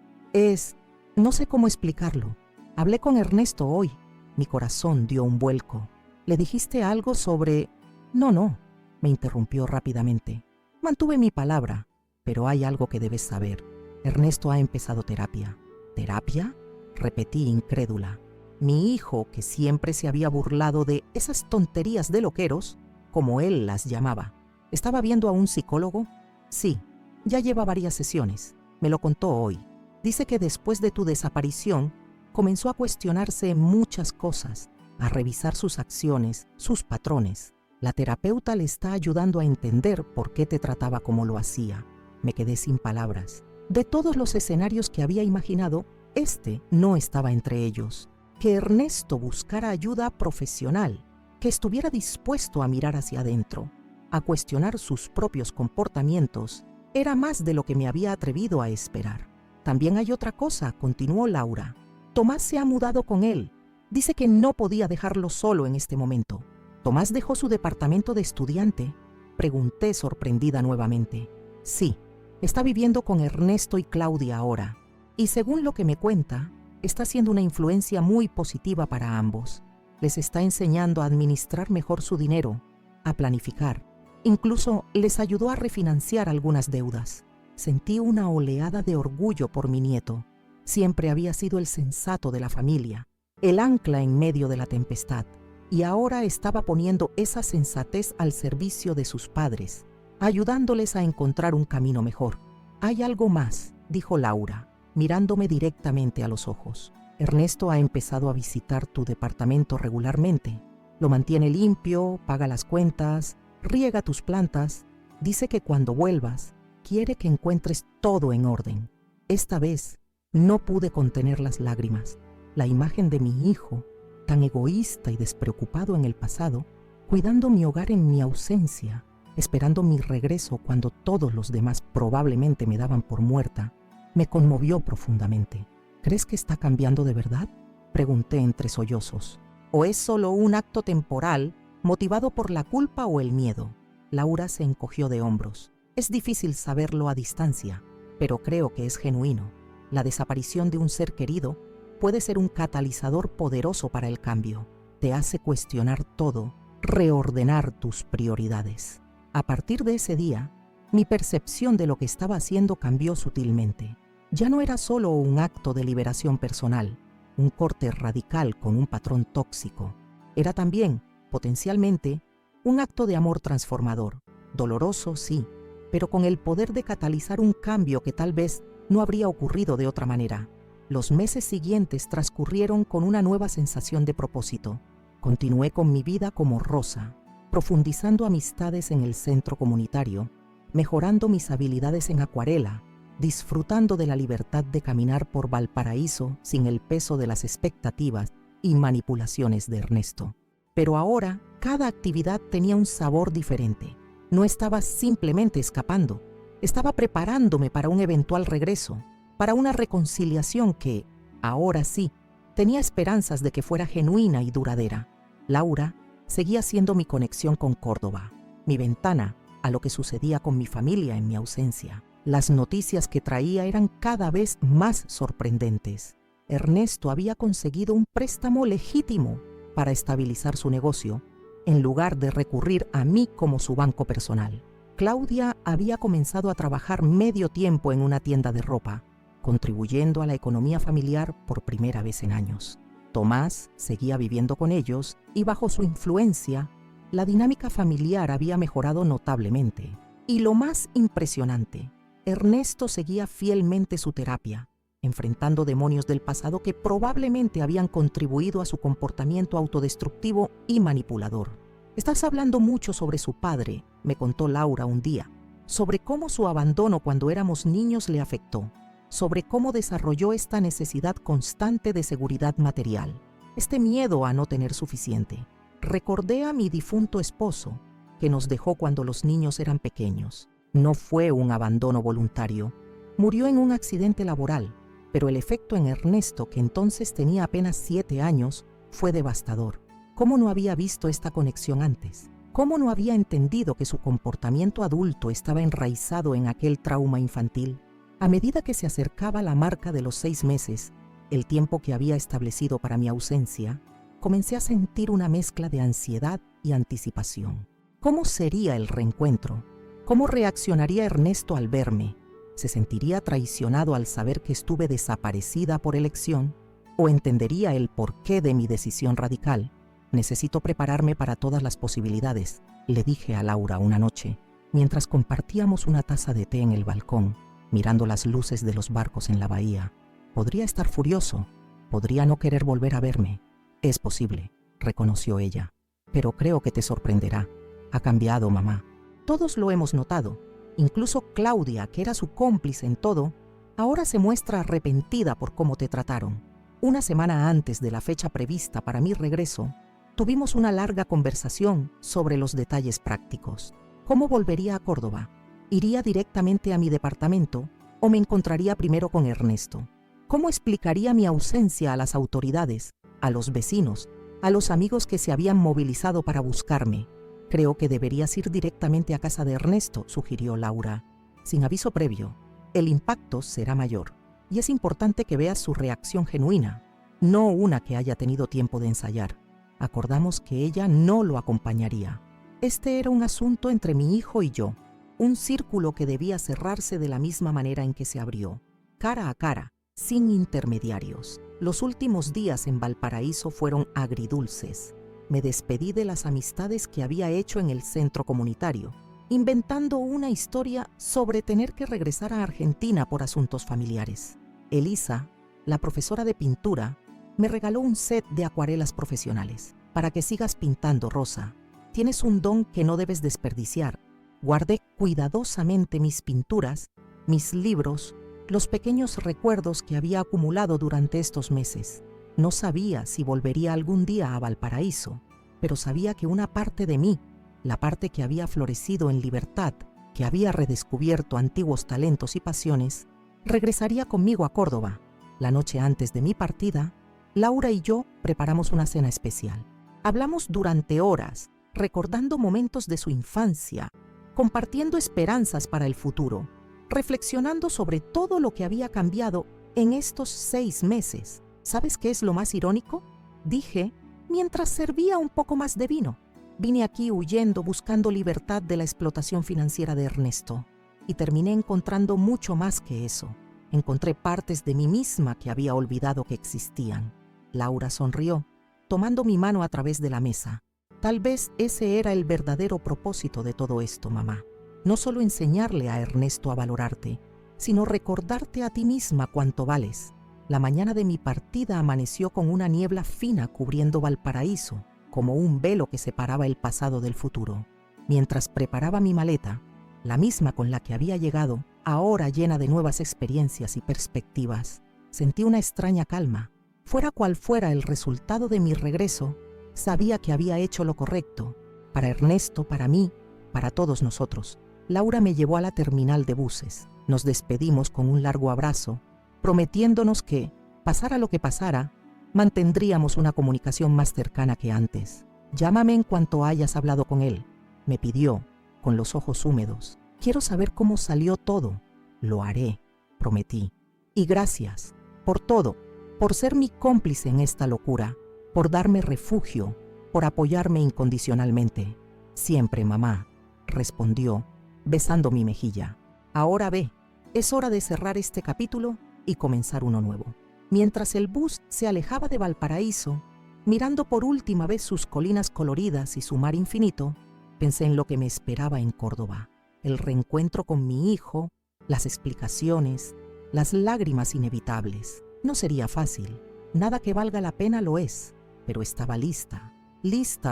No sé cómo explicarlo. Hablé con Ernesto hoy. Mi corazón dio un vuelco. ¿Le dijiste algo sobre...? No, me interrumpió rápidamente. Mantuve mi palabra, pero hay algo que debes saber. Ernesto ha empezado terapia. ¿Terapia?, repetí incrédula. Mi hijo, que siempre se había burlado de esas tonterías de loqueros, como él las llamaba, ¿estaba viendo a un psicólogo? Sí, ya lleva varias sesiones. Me lo contó hoy. Dice que después de tu desaparición, comenzó a cuestionarse muchas cosas, a revisar sus acciones, sus patrones. La terapeuta le está ayudando a entender por qué te trataba como lo hacía. Me quedé sin palabras. De todos los escenarios que había imaginado, este no estaba entre ellos. Que Ernesto buscara ayuda profesional, que estuviera dispuesto a mirar hacia adentro, a cuestionar sus propios comportamientos, era más de lo que me había atrevido a esperar. También hay otra cosa, continuó Laura. Tomás se ha mudado con él. Dice que no podía dejarlo solo en este momento. ¿Tomás dejó su departamento de estudiante?, pregunté sorprendida nuevamente. Sí, está viviendo con Ernesto y Claudia ahora, y según lo que me cuenta, está siendo una influencia muy positiva para ambos. Les está enseñando a administrar mejor su dinero, a planificar. Incluso les ayudó a refinanciar algunas deudas. Sentí una oleada de orgullo por mi nieto. Siempre había sido el sensato de la familia, el ancla en medio de la tempestad, y ahora estaba poniendo esa sensatez al servicio de sus padres, ayudándoles a encontrar un camino mejor. Hay algo más, dijo Laura, mirándome directamente a los ojos. Ernesto ha empezado a visitar tu departamento regularmente. Lo mantiene limpio, paga las cuentas, riega tus plantas. Dice que cuando vuelvas, quiere que encuentres todo en orden. Esta vez, no pude contener las lágrimas. La imagen de mi hijo, tan egoísta y despreocupado en el pasado, cuidando mi hogar en mi ausencia, esperando mi regreso cuando todos los demás probablemente me daban por muerta, me conmovió profundamente. ¿Crees que está cambiando de verdad?, pregunté entre sollozos. ¿O es solo un acto temporal motivado por la culpa o el miedo? Laura se encogió de hombros. Es difícil saberlo a distancia, pero creo que es genuino. La desaparición de un ser querido puede ser un catalizador poderoso para el cambio. Te hace cuestionar todo, reordenar tus prioridades. A partir de ese día, mi percepción de lo que estaba haciendo cambió sutilmente. Ya no era solo un acto de liberación personal, un corte radical con un patrón tóxico. Era también, potencialmente, un acto de amor transformador. Doloroso, sí, pero con el poder de catalizar un cambio que tal vez no habría ocurrido de otra manera. Los meses siguientes transcurrieron con una nueva sensación de propósito. Continué con mi vida como Rosa, profundizando amistades en el centro comunitario, mejorando mis habilidades en acuarela, disfrutando de la libertad de caminar por Valparaíso sin el peso de las expectativas y manipulaciones de Ernesto. Pero ahora, cada actividad tenía un sabor diferente. No estaba simplemente escapando, estaba preparándome para un eventual regreso, para una reconciliación que, ahora sí, tenía esperanzas de que fuera genuina y duradera. Laura seguía siendo mi conexión con Córdoba, mi ventana a lo que sucedía con mi familia en mi ausencia. Las noticias que traía eran cada vez más sorprendentes. Ernesto había conseguido un préstamo legítimo para estabilizar su negocio, en lugar de recurrir a mí como su banco personal. Claudia había comenzado a trabajar medio tiempo en una tienda de ropa, contribuyendo a la economía familiar por primera vez en años. Tomás seguía viviendo con ellos y bajo su influencia, la dinámica familiar había mejorado notablemente. Y lo más impresionante, Ernesto seguía fielmente su terapia, enfrentando demonios del pasado que probablemente habían contribuido a su comportamiento autodestructivo y manipulador. Estás hablando mucho sobre su padre, me contó Laura un día, sobre cómo su abandono cuando éramos niños le afectó, sobre cómo desarrolló esta necesidad constante de seguridad material, este miedo a no tener suficiente. Recordé a mi difunto esposo, que nos dejó cuando los niños eran pequeños. No fue un abandono voluntario. Murió en un accidente laboral, pero el efecto en Ernesto, que entonces tenía apenas 7 años, fue devastador. ¿Cómo no había visto esta conexión antes? ¿Cómo no había entendido que su comportamiento adulto estaba enraizado en aquel trauma infantil? A medida que se acercaba la marca de los 6 meses, el tiempo que había establecido para mi ausencia, comencé a sentir una mezcla de ansiedad y anticipación. ¿Cómo sería el reencuentro? ¿Cómo reaccionaría Ernesto al verme? ¿Se sentiría traicionado al saber que estuve desaparecida por elección? ¿O entendería el porqué de mi decisión radical? Necesito prepararme para todas las posibilidades, le dije a Laura una noche, mientras compartíamos una taza de té en el balcón, mirando las luces de los barcos en la bahía. Podría estar furioso, podría no querer volver a verme. Es posible, reconoció ella, pero creo que te sorprenderá. Ha cambiado, mamá. Todos lo hemos notado. Incluso Claudia, que era su cómplice en todo, ahora se muestra arrepentida por cómo te trataron. Una semana antes de la fecha prevista para mi regreso, tuvimos una larga conversación sobre los detalles prácticos. ¿Cómo volvería a Córdoba? ¿Iría directamente a mi departamento o me encontraría primero con Ernesto? ¿Cómo explicaría mi ausencia a las autoridades, a los vecinos, a los amigos que se habían movilizado para buscarme? Creo que deberías ir directamente a casa de Ernesto, sugirió Laura. Sin aviso previo, el impacto será mayor, y es importante que veas su reacción genuina, no una que haya tenido tiempo de ensayar. Acordamos que ella no lo acompañaría. Este era un asunto entre mi hijo y yo, un círculo que debía cerrarse de la misma manera en que se abrió, cara a cara, sin intermediarios. Los últimos días en Valparaíso fueron agridulces. Me despedí de las amistades que había hecho en el centro comunitario, inventando una historia sobre tener que regresar a Argentina por asuntos familiares. Elisa, la profesora de pintura, me regaló un set de acuarelas profesionales. Para que sigas pintando, Rosa. Tienes un don que no debes desperdiciar. Guardé cuidadosamente mis pinturas, mis libros, los pequeños recuerdos que había acumulado durante estos meses. No sabía si volvería algún día a Valparaíso, pero sabía que una parte de mí, la parte que había florecido en libertad, que había redescubierto antiguos talentos y pasiones, regresaría conmigo a Córdoba. La noche antes de mi partida, Laura y yo preparamos una cena especial. Hablamos durante horas, recordando momentos de su infancia, compartiendo esperanzas para el futuro, reflexionando sobre todo lo que había cambiado en estos 6 meses. ¿Sabes qué es lo más irónico? Dije, mientras servía un poco más de vino. Vine aquí huyendo, buscando libertad de la explotación financiera de Ernesto, y terminé encontrando mucho más que eso. Encontré partes de mí misma que había olvidado que existían. Laura sonrió, tomando mi mano a través de la mesa. Tal vez ese era el verdadero propósito de todo esto, mamá. No solo enseñarle a Ernesto a valorarte, sino recordarte a ti misma cuánto vales. La mañana de mi partida amaneció con una niebla fina cubriendo Valparaíso, como un velo que separaba el pasado del futuro. Mientras preparaba mi maleta, la misma con la que había llegado, ahora llena de nuevas experiencias y perspectivas, sentí una extraña calma. Fuera cual fuera el resultado de mi regreso, sabía que había hecho lo correcto, para Ernesto, para mí, para todos nosotros. Laura me llevó a la terminal de buses. Nos despedimos con un largo abrazo, prometiéndonos que, pasara lo que pasara, mantendríamos una comunicación más cercana que antes. Llámame en cuanto hayas hablado con él, me pidió, con los ojos húmedos. Quiero saber cómo salió todo. Lo haré, prometí. Y gracias, por todo, por ser mi cómplice en esta locura, por darme refugio, por apoyarme incondicionalmente. Siempre, mamá, respondió, besando mi mejilla. Ahora ve, es hora de cerrar este capítulo y comenzar uno nuevo. Mientras el bus se alejaba de Valparaíso, mirando por última vez sus colinas coloridas y su mar infinito, pensé en lo que me esperaba en Córdoba. El reencuentro con mi hijo, las explicaciones, las lágrimas inevitables. No sería fácil, nada que valga la pena lo es, pero estaba lista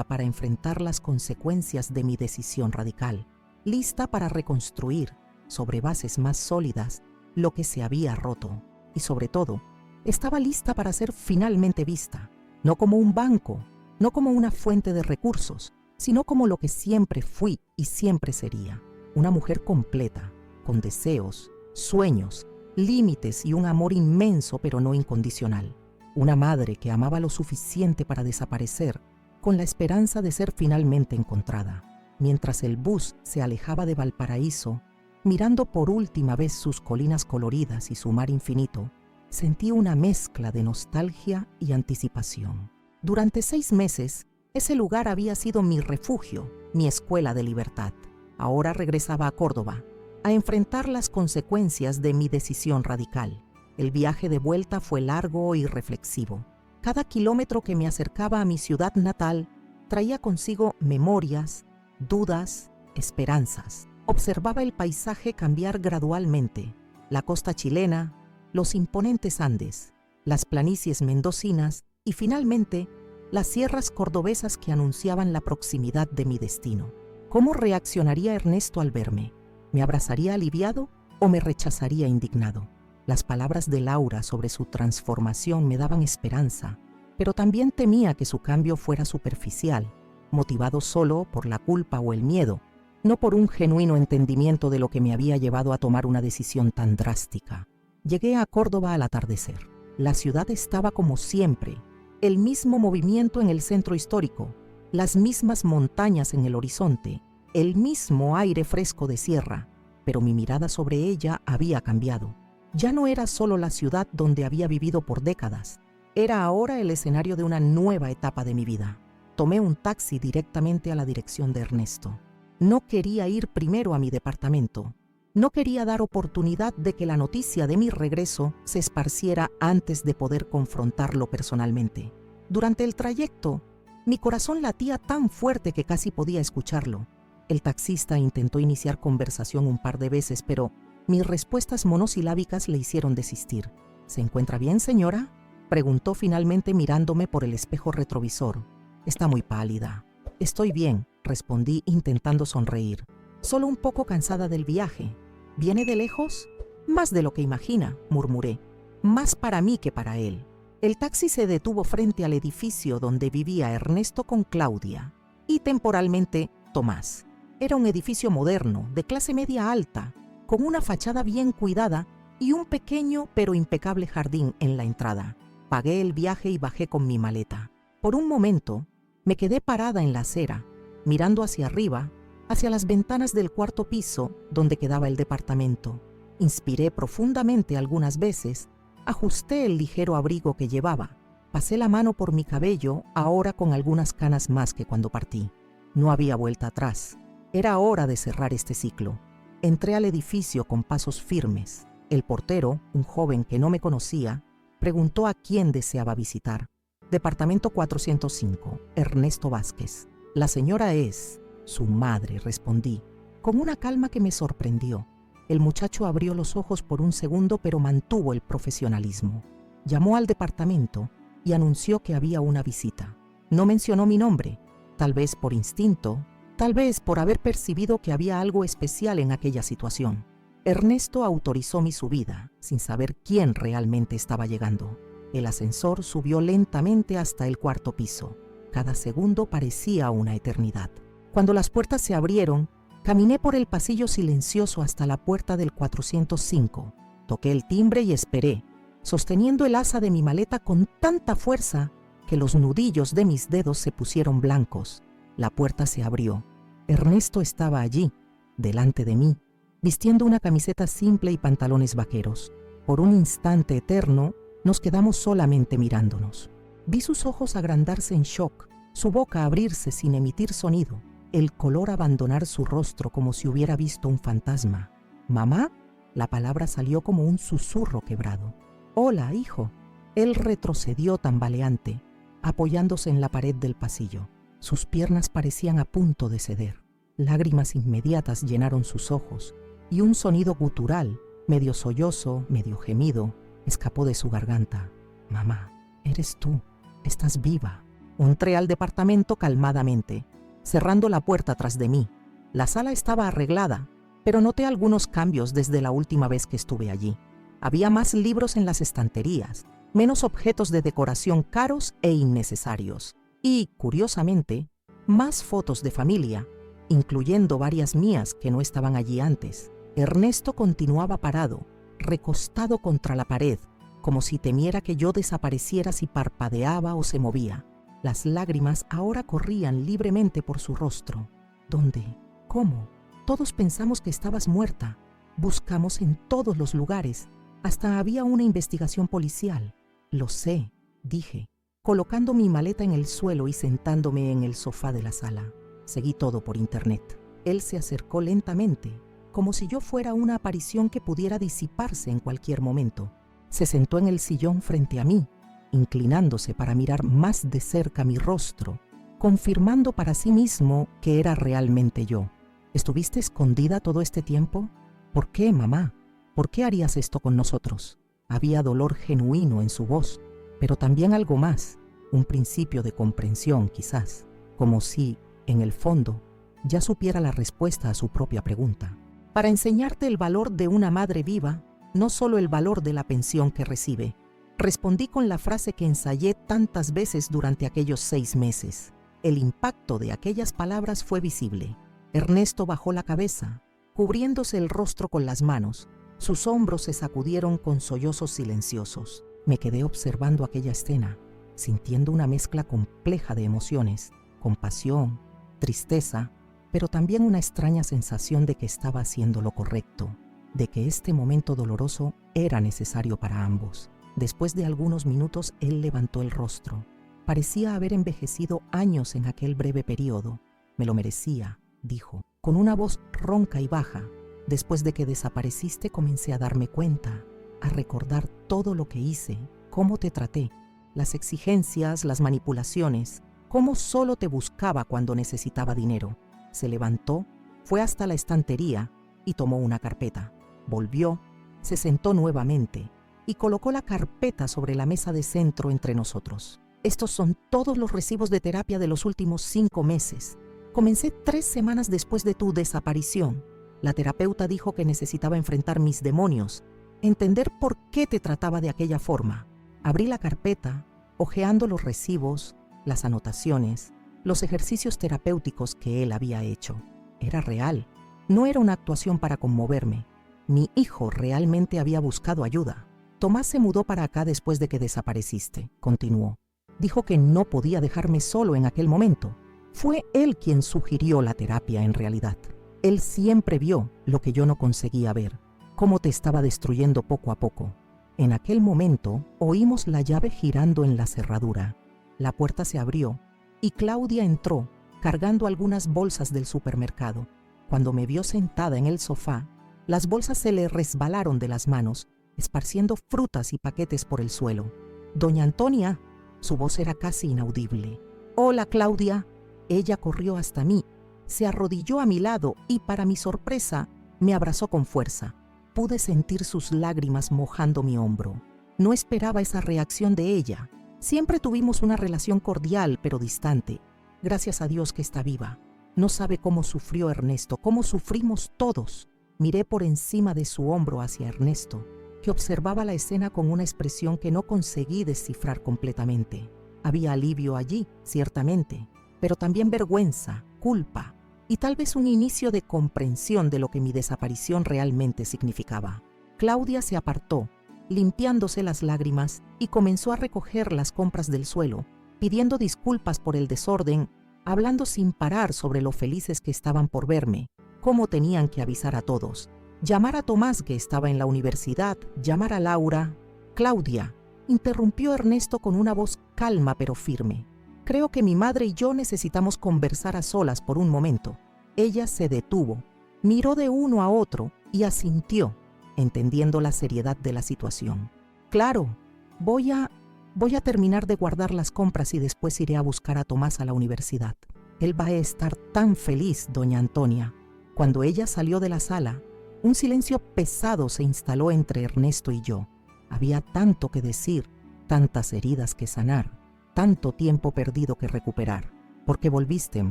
para enfrentar las consecuencias de mi decisión radical, lista para reconstruir, sobre bases más sólidas, lo que se había roto, y sobre todo, estaba lista para ser finalmente vista, no como un banco, no como una fuente de recursos, sino como lo que siempre fui y siempre sería, una mujer completa, con deseos, sueños, límites y un amor inmenso pero no incondicional. Una madre que amaba lo suficiente para desaparecer, con la esperanza de ser finalmente encontrada. Mientras el bus se alejaba de Valparaíso, mirando por última vez sus colinas coloridas y su mar infinito, sentí una mezcla de nostalgia y anticipación. Durante 6 meses, ese lugar había sido mi refugio, mi escuela de libertad. Ahora regresaba a Córdoba, a enfrentar las consecuencias de mi decisión radical. El viaje de vuelta fue largo y reflexivo. Cada kilómetro que me acercaba a mi ciudad natal traía consigo memorias, dudas, esperanzas. Observaba el paisaje cambiar gradualmente, la costa chilena, los imponentes Andes, las planicies mendocinas y finalmente las sierras cordobesas que anunciaban la proximidad de mi destino. ¿Cómo reaccionaría Ernesto al verme? ¿Me abrazaría aliviado o me rechazaría indignado? Las palabras de Laura sobre su transformación me daban esperanza, pero también temía que su cambio fuera superficial, motivado solo por la culpa o el miedo, no por un genuino entendimiento de lo que me había llevado a tomar una decisión tan drástica. Llegué a Córdoba al atardecer. La ciudad estaba como siempre, el mismo movimiento en el centro histórico, las mismas montañas en el horizonte, el mismo aire fresco de sierra, pero mi mirada sobre ella había cambiado. Ya no era solo la ciudad donde había vivido por décadas, era ahora el escenario de una nueva etapa de mi vida. Tomé un taxi directamente a la dirección de Ernesto. No quería ir primero a mi departamento. No quería dar oportunidad de que la noticia de mi regreso se esparciera antes de poder confrontarlo personalmente. Durante el trayecto, mi corazón latía tan fuerte que casi podía escucharlo. El taxista intentó iniciar conversación un par de veces, pero mis respuestas monosilábicas le hicieron desistir. ¿Se encuentra bien, señora?, preguntó finalmente mirándome por el espejo retrovisor. Está muy pálida. Estoy bien, respondí intentando sonreír. Solo un poco cansada del viaje. ¿Viene de lejos? Más de lo que imagina, murmuré. Más para mí que para él. El taxi se detuvo frente al edificio donde vivía Ernesto con Claudia y temporalmente Tomás. Era un edificio moderno, de clase media alta, con una fachada bien cuidada y un pequeño pero impecable jardín en la entrada. Pagué el viaje y bajé con mi maleta. Por un momento, me quedé parada en la acera, mirando hacia arriba, hacia las ventanas del cuarto piso donde quedaba el departamento. Inspiré profundamente algunas veces, ajusté el ligero abrigo que llevaba, pasé la mano por mi cabello, ahora con algunas canas más que cuando partí. No había vuelta atrás. Era hora de cerrar este ciclo. Entré al edificio con pasos firmes. El portero, un joven que no me conocía, preguntó a quién deseaba visitar. Departamento 405, Ernesto Vázquez. La señora es su madre, respondí, con una calma que me sorprendió. El muchacho abrió los ojos por un segundo, pero mantuvo el profesionalismo. Llamó al departamento y anunció que había una visita. No mencionó mi nombre, tal vez por instinto, tal vez por haber percibido que había algo especial en aquella situación. Ernesto autorizó mi subida, sin saber quién realmente estaba llegando. El ascensor subió lentamente hasta el cuarto piso. Cada segundo parecía una eternidad. Cuando las puertas se abrieron, caminé por el pasillo silencioso hasta la puerta del 405. Toqué el timbre y esperé, sosteniendo el asa de mi maleta con tanta fuerza que los nudillos de mis dedos se pusieron blancos. La puerta se abrió. Ernesto estaba allí, delante de mí, vistiendo una camiseta simple y pantalones vaqueros. Por un instante eterno, nos quedamos solamente mirándonos. Vi sus ojos agrandarse en shock, su boca abrirse sin emitir sonido, el color abandonar su rostro como si hubiera visto un fantasma. ¿Mamá? La palabra salió como un susurro quebrado. Hola, hijo. Él retrocedió tambaleante, apoyándose en la pared del pasillo. Sus piernas parecían a punto de ceder. Lágrimas inmediatas llenaron sus ojos y un sonido gutural, medio sollozo, medio gemido, escapó de su garganta. Mamá, eres tú. Estás viva. Entré al departamento calmadamente, cerrando la puerta tras de mí. La sala estaba arreglada, pero noté algunos cambios desde la última vez que estuve allí. Había más libros en las estanterías, menos objetos de decoración caros e innecesarios. Y, curiosamente, más fotos de familia, incluyendo varias mías que no estaban allí antes. Ernesto continuaba parado, recostado contra la pared, como si temiera que yo desapareciera si parpadeaba o se movía. Las lágrimas ahora corrían libremente por su rostro. ¿Dónde? ¿Cómo? Todos pensamos que estabas muerta. Buscamos en todos los lugares. Hasta había una investigación policial. Lo sé, dije, colocando mi maleta en el suelo y sentándome en el sofá de la sala. Seguí todo por internet. Él se acercó lentamente, como si yo fuera una aparición que pudiera disiparse en cualquier momento. Se sentó en el sillón frente a mí, inclinándose para mirar más de cerca mi rostro, confirmando para sí mismo que era realmente yo. ¿Estuviste escondida todo este tiempo? ¿Por qué, mamá? ¿Por qué harías esto con nosotros? Había dolor genuino en su voz, pero también algo más, un principio de comprensión quizás, como si, en el fondo, ya supiera la respuesta a su propia pregunta. Para enseñarte el valor de una madre viva, no solo el valor de la pensión que recibe. Respondí con la frase que ensayé tantas veces durante aquellos 6 meses. El impacto de aquellas palabras fue visible. Ernesto bajó la cabeza, cubriéndose el rostro con las manos. Sus hombros se sacudieron con sollozos silenciosos. Me quedé observando aquella escena, sintiendo una mezcla compleja de emociones, compasión, tristeza, pero también una extraña sensación de que estaba haciendo lo correcto, de que este momento doloroso era necesario para ambos. Después de algunos minutos, él levantó el rostro. Parecía haber envejecido años en aquel breve periodo. Me lo merecía, dijo, con una voz ronca y baja. Después de que desapareciste, comencé a darme cuenta, a recordar todo lo que hice, cómo te traté, las exigencias, las manipulaciones, cómo solo te buscaba cuando necesitaba dinero. Se levantó Fue hasta la estantería y tomó una carpeta. Volvió, se sentó nuevamente y colocó la carpeta sobre la mesa de centro entre nosotros. Estos son todos los recibos de terapia de los últimos 5 meses. Comencé 3 semanas después de tu desaparición. La terapeuta dijo que necesitaba enfrentar mis demonios, entender por qué te trataba de aquella forma. Abrí la carpeta, hojeando los recibos, las anotaciones, los ejercicios terapéuticos que él había hecho. Era real. No era una actuación para conmoverme. Mi hijo realmente había buscado ayuda. Tomás se mudó para acá después de que desapareciste, continuó. Dijo que no podía dejarme solo en aquel momento. Fue él quien sugirió la terapia en realidad. Él siempre vio lo que yo no conseguía ver, cómo te estaba destruyendo poco a poco. En aquel momento oímos la llave girando en la cerradura. La puerta se abrió y Claudia entró cargando algunas bolsas del supermercado. Cuando me vio sentada en el sofá, las bolsas se le resbalaron de las manos, esparciendo frutas y paquetes por el suelo. «Doña Antonia», su voz era casi inaudible. «Hola, Claudia». Ella corrió hasta mí, se arrodilló a mi lado y, para mi sorpresa, me abrazó con fuerza. Pude sentir sus lágrimas mojando mi hombro. No esperaba esa reacción de ella. Siempre tuvimos una relación cordial, pero distante. Gracias a Dios que está viva. No sabe cómo sufrió Ernesto, cómo sufrimos todos. Miré por encima de su hombro hacia Ernesto, que observaba la escena con una expresión que no conseguí descifrar completamente. Había alivio allí, ciertamente, pero también vergüenza, culpa y tal vez un inicio de comprensión de lo que mi desaparición realmente significaba. Claudia se apartó, limpiándose las lágrimas, y comenzó a recoger las compras del suelo, pidiendo disculpas por el desorden, hablando sin parar sobre lo felices que estaban por verme, cómo tenían que avisar a todos, llamar a Tomás que estaba en la universidad, llamar a Laura. «Claudia», interrumpió Ernesto con una voz calma pero firme. «Creo que mi madre y yo necesitamos conversar a solas por un momento». Ella se detuvo, miró de uno a otro y asintió, entendiendo la seriedad de la situación. «Claro, voy a terminar de guardar las compras y después iré a buscar a Tomás a la universidad. Él va a estar tan feliz, doña Antonia». Cuando ella salió de la sala, un silencio pesado se instaló entre Ernesto y yo. Había tanto que decir, tantas heridas que sanar, tanto tiempo perdido que recuperar. «¿Por qué volviste?»,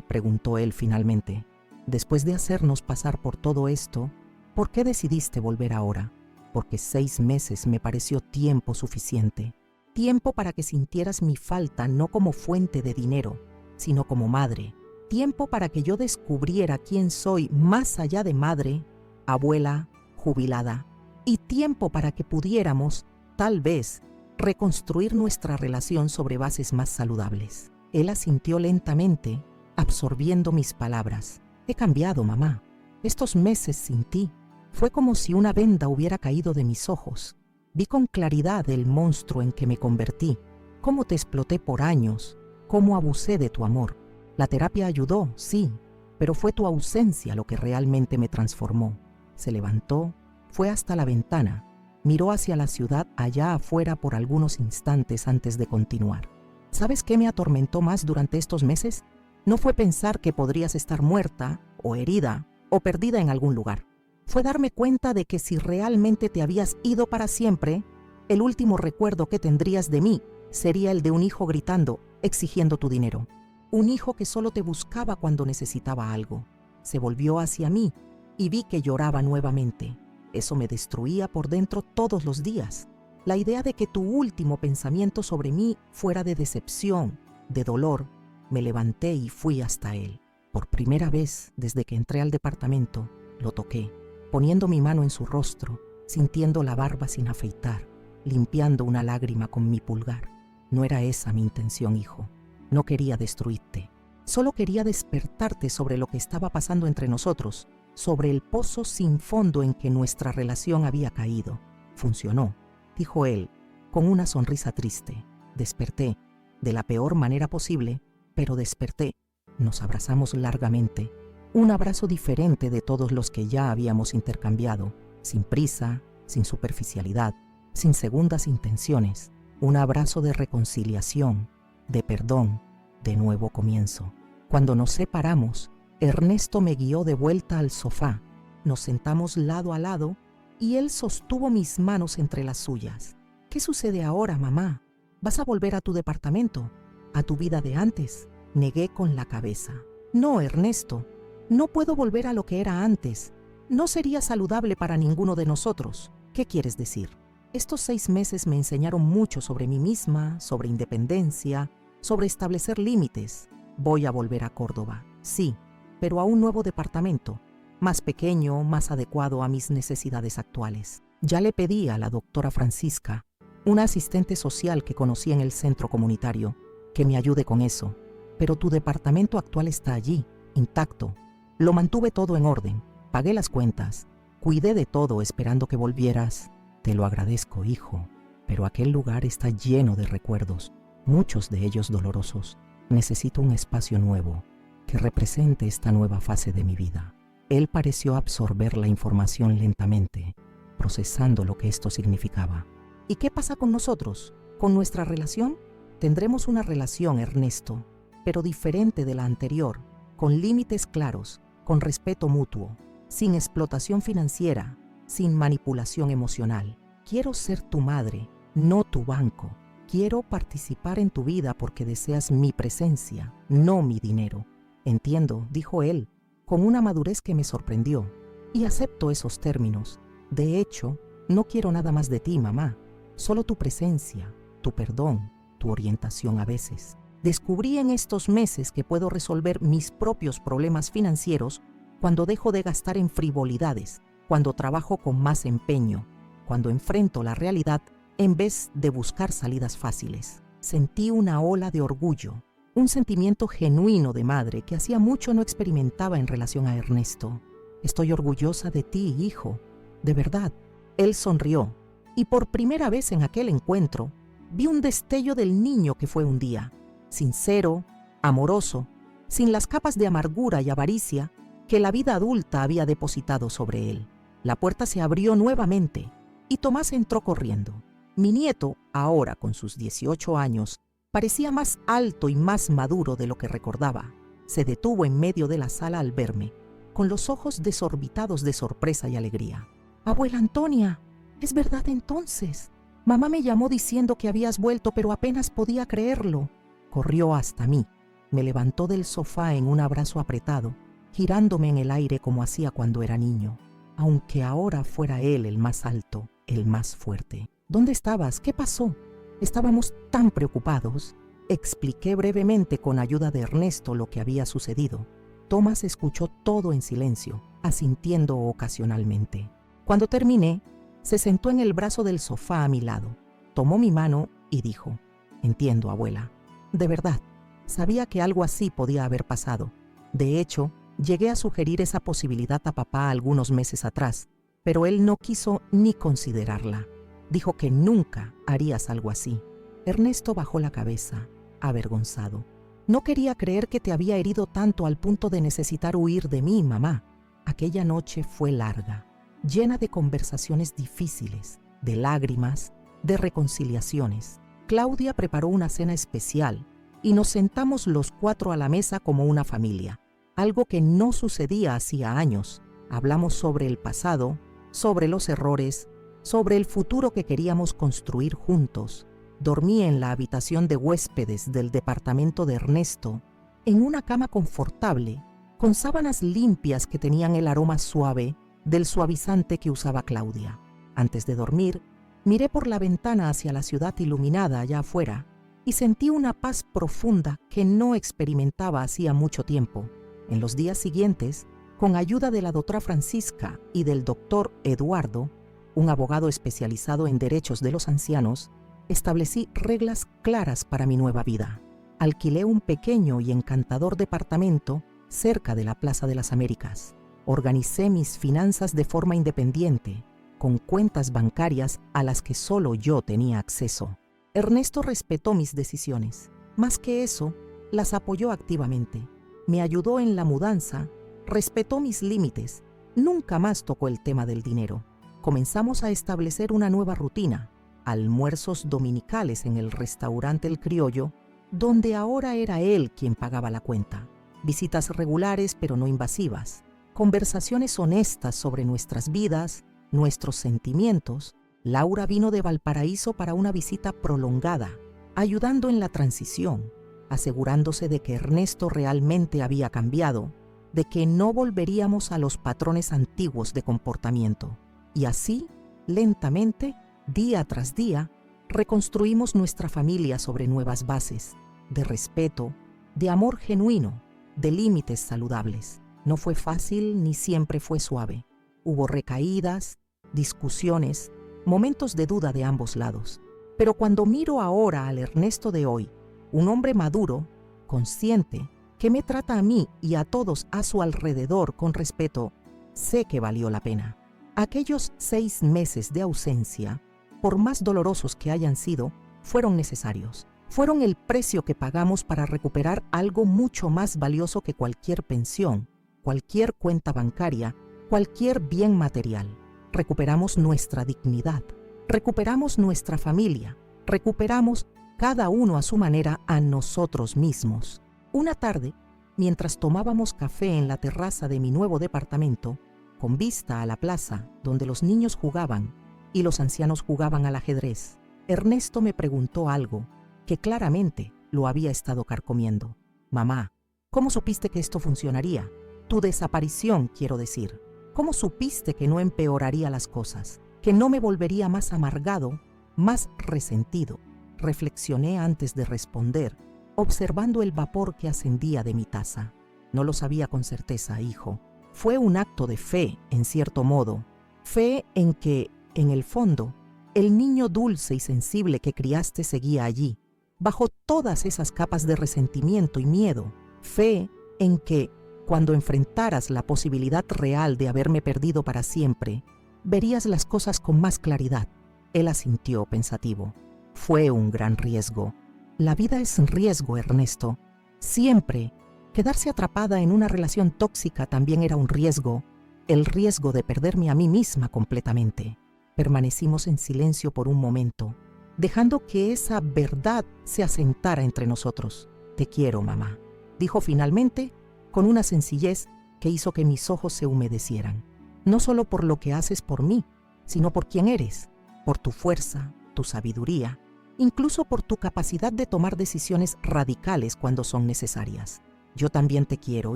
preguntó él finalmente. «Después de hacernos pasar por todo esto, ¿por qué decidiste volver ahora?». «Porque 6 meses me pareció tiempo suficiente. Tiempo para que sintieras mi falta no como fuente de dinero, sino como madre. Tiempo para que yo descubriera quién soy más allá de madre, abuela, jubilada. Y tiempo para que pudiéramos, tal vez, reconstruir nuestra relación sobre bases más saludables». Él asintió lentamente, absorbiendo mis palabras. «He cambiado, mamá. Estos meses sin ti, fue como si una venda hubiera caído de mis ojos. Vi con claridad el monstruo en que me convertí, cómo te exploté por años, cómo abusé de tu amor. La terapia ayudó, sí, pero fue tu ausencia lo que realmente me transformó». Se levantó, fue hasta la ventana, miró hacia la ciudad allá afuera por algunos instantes antes de continuar. «¿Sabes qué me atormentó más durante estos meses? No fue pensar que podrías estar muerta, o herida, o perdida en algún lugar. Fue darme cuenta de que si realmente te habías ido para siempre, el último recuerdo que tendrías de mí sería el de un hijo gritando, exigiendo tu dinero. Un hijo que solo te buscaba cuando necesitaba algo. Se volvió hacia mí y vi que lloraba nuevamente. Eso me destruía por dentro todos los días. La idea de que tu último pensamiento sobre mí fuera de decepción, de dolor». Me levanté y fui hasta él. Por primera vez desde que entré al departamento, lo toqué, poniendo mi mano en su rostro, sintiendo la barba sin afeitar, limpiando una lágrima con mi pulgar. «No era esa mi intención, hijo. No quería destruirte. Solo quería despertarte sobre lo que estaba pasando entre nosotros, sobre el pozo sin fondo en que nuestra relación había caído. Funcionó», dijo él, con una sonrisa triste. «Desperté, de la peor manera posible, pero desperté». Nos abrazamos largamente, un abrazo diferente de todos los que ya habíamos intercambiado, sin prisa, sin superficialidad, sin segundas intenciones, un abrazo de reconciliación, de perdón, de nuevo comienzo. Cuando nos separamos, Ernesto me guió de vuelta al sofá. Nos sentamos lado a lado y él sostuvo mis manos entre las suyas. ¿Qué sucede ahora, mamá? ¿Vas a volver a tu departamento? ¿A tu vida de antes? Negué con la cabeza. No, Ernesto, no puedo volver a lo que era antes. No sería saludable para ninguno de nosotros. ¿Qué quieres decir? Estos 6 meses me enseñaron mucho sobre mí misma, sobre independencia, sobre establecer límites. Voy a volver a Córdoba, sí, pero a un nuevo departamento, más pequeño, más adecuado a mis necesidades actuales. Ya le pedí a la doctora Francisca, una asistente social que conocí en el centro comunitario, que me ayude con eso. Pero tu departamento actual está allí, intacto. Lo mantuve todo en orden, pagué las cuentas, cuidé de todo esperando que volvieras. Te lo agradezco, hijo, pero aquel lugar está lleno de recuerdos, muchos de ellos dolorosos. Necesito un espacio nuevo que represente esta nueva fase de mi vida. Él pareció absorber la información lentamente, procesando lo que esto significaba. ¿Y qué pasa con nosotros? ¿Con nuestra relación? Tendremos una relación, Ernesto, pero diferente de la anterior, con límites claros, con respeto mutuo, sin explotación financiera, sin manipulación emocional. Quiero ser tu madre, no tu banco. Quiero participar en tu vida porque deseas mi presencia, no mi dinero. Entiendo, dijo él, con una madurez que me sorprendió, y acepto esos términos. De hecho, no quiero nada más de ti, mamá, solo tu presencia, tu perdón, tu orientación a veces. Descubrí en estos meses que puedo resolver mis propios problemas financieros cuando dejo de gastar en frivolidades, cuando trabajo con más empeño, cuando enfrento la realidad en vez de buscar salidas fáciles. Sentí una ola de orgullo, un sentimiento genuino de madre que hacía mucho no experimentaba en relación a Ernesto. Estoy orgullosa de ti, hijo, de verdad. Él sonrió, y por primera vez en aquel encuentro, vi un destello del niño que fue un día, sincero, amoroso, sin las capas de amargura y avaricia que la vida adulta había depositado sobre él. La puerta se abrió nuevamente y Tomás entró corriendo. Mi nieto, ahora con sus 18 años, parecía más alto y más maduro de lo que recordaba. Se detuvo en medio de la sala al verme, con los ojos desorbitados de sorpresa y alegría. «Abuela Antonia, ¿es verdad entonces? Mamá me llamó diciendo que habías vuelto, pero apenas podía creerlo». Corrió hasta mí, me levantó del sofá en un abrazo apretado, girándome en el aire como hacía cuando era niño, aunque ahora fuera él el más alto, el más fuerte. «¿Dónde estabas? ¿Qué pasó?» «Estábamos tan preocupados». Expliqué brevemente con ayuda de Ernesto lo que había sucedido. Tomás escuchó todo en silencio, asintiendo ocasionalmente. Cuando terminé, se sentó en el brazo del sofá a mi lado, tomó mi mano y dijo: «Entiendo, abuela. De verdad, sabía que algo así podía haber pasado. De hecho, llegué a sugerir esa posibilidad a papá algunos meses atrás, pero él no quiso ni considerarla. Dijo que nunca harías algo así». Ernesto bajó la cabeza, avergonzado. «No quería creer que te había herido tanto al punto de necesitar huir de mí, mamá». Aquella noche fue larga, llena de conversaciones difíciles, de lágrimas, de reconciliaciones. Claudia preparó una cena especial y nos sentamos los 4 a la mesa como una familia, algo que no sucedía hacía años. Hablamos sobre el pasado, sobre los errores, sobre el futuro que queríamos construir juntos. Dormí en la habitación de huéspedes del departamento de Ernesto, en una cama confortable, con sábanas limpias que tenían el aroma suave del suavizante que usaba Claudia. Antes de dormir, miré por la ventana hacia la ciudad iluminada allá afuera y sentí una paz profunda que no experimentaba hacía mucho tiempo. En los días siguientes, con ayuda de la doctora Francisca y del doctor Eduardo, un abogado especializado en derechos de los ancianos, establecí reglas claras para mi nueva vida. Alquilé un pequeño y encantador departamento cerca de la Plaza de las Américas. Organicé mis finanzas de forma independiente, con cuentas bancarias a las que solo yo tenía acceso. Ernesto respetó mis decisiones. Más que eso, las apoyó activamente. Me ayudó en la mudanza, respetó mis límites, nunca más tocó el tema del dinero. Comenzamos a establecer una nueva rutina, almuerzos dominicales en el restaurante El Criollo, donde ahora era él quien pagaba la cuenta. visitas regulares pero no invasivas, conversaciones honestas sobre nuestras vidas, nuestros sentimientos. Laura vino de Valparaíso para una visita prolongada, ayudando en la transición, asegurándose de que Ernesto realmente había cambiado, de que no volveríamos a los patrones antiguos de comportamiento. Y así, lentamente, día tras día, reconstruimos nuestra familia sobre nuevas bases, de respeto, de amor genuino, de límites saludables. No fue fácil ni siempre fue suave. Hubo recaídas, discusiones, momentos de duda de ambos lados. Pero cuando miro ahora al Ernesto de hoy, un hombre maduro, consciente, que me trata a mí y a todos a su alrededor con respeto, sé que valió la pena. Aquellos 6 meses de ausencia, por más dolorosos que hayan sido, fueron necesarios. Fueron el precio que pagamos para recuperar algo mucho más valioso que cualquier pensión, cualquier cuenta bancaria, cualquier bien material. Recuperamos nuestra dignidad, recuperamos nuestra familia, recuperamos cada uno a su manera a nosotros mismos. Una tarde, mientras tomábamos café en la terraza de mi nuevo departamento, con vista a la plaza donde los niños jugaban y los ancianos jugaban al ajedrez, Ernesto me preguntó algo que claramente lo había estado carcomiendo. Mamá, ¿cómo supiste que esto funcionaría? Tu desaparición, quiero decir. ¿Cómo supiste que no empeoraría las cosas? Que no me volvería más amargado, más resentido. Reflexioné antes de responder, observando el vapor que ascendía de mi taza. No lo sabía con certeza, hijo. Fue un acto de fe, en cierto modo. Fe en que, en el fondo, el niño dulce y sensible que criaste seguía allí, bajo todas esas capas de resentimiento y miedo. Fe en que, cuando enfrentaras la posibilidad real de haberme perdido para siempre, verías las cosas con más claridad. Él asintió pensativo. Fue un gran riesgo. La vida es riesgo, Ernesto. Siempre. Quedarse atrapada en una relación tóxica también era un riesgo, el riesgo de perderme a mí misma completamente. Permanecimos en silencio por un momento, dejando que esa verdad se asentara entre nosotros. Te quiero, mamá, dijo finalmente, con una sencillez que hizo que mis ojos se humedecieran. No solo por lo que haces por mí, sino por quién eres, por tu fuerza, tu sabiduría, incluso por tu capacidad de tomar decisiones radicales cuando son necesarias. Yo también te quiero,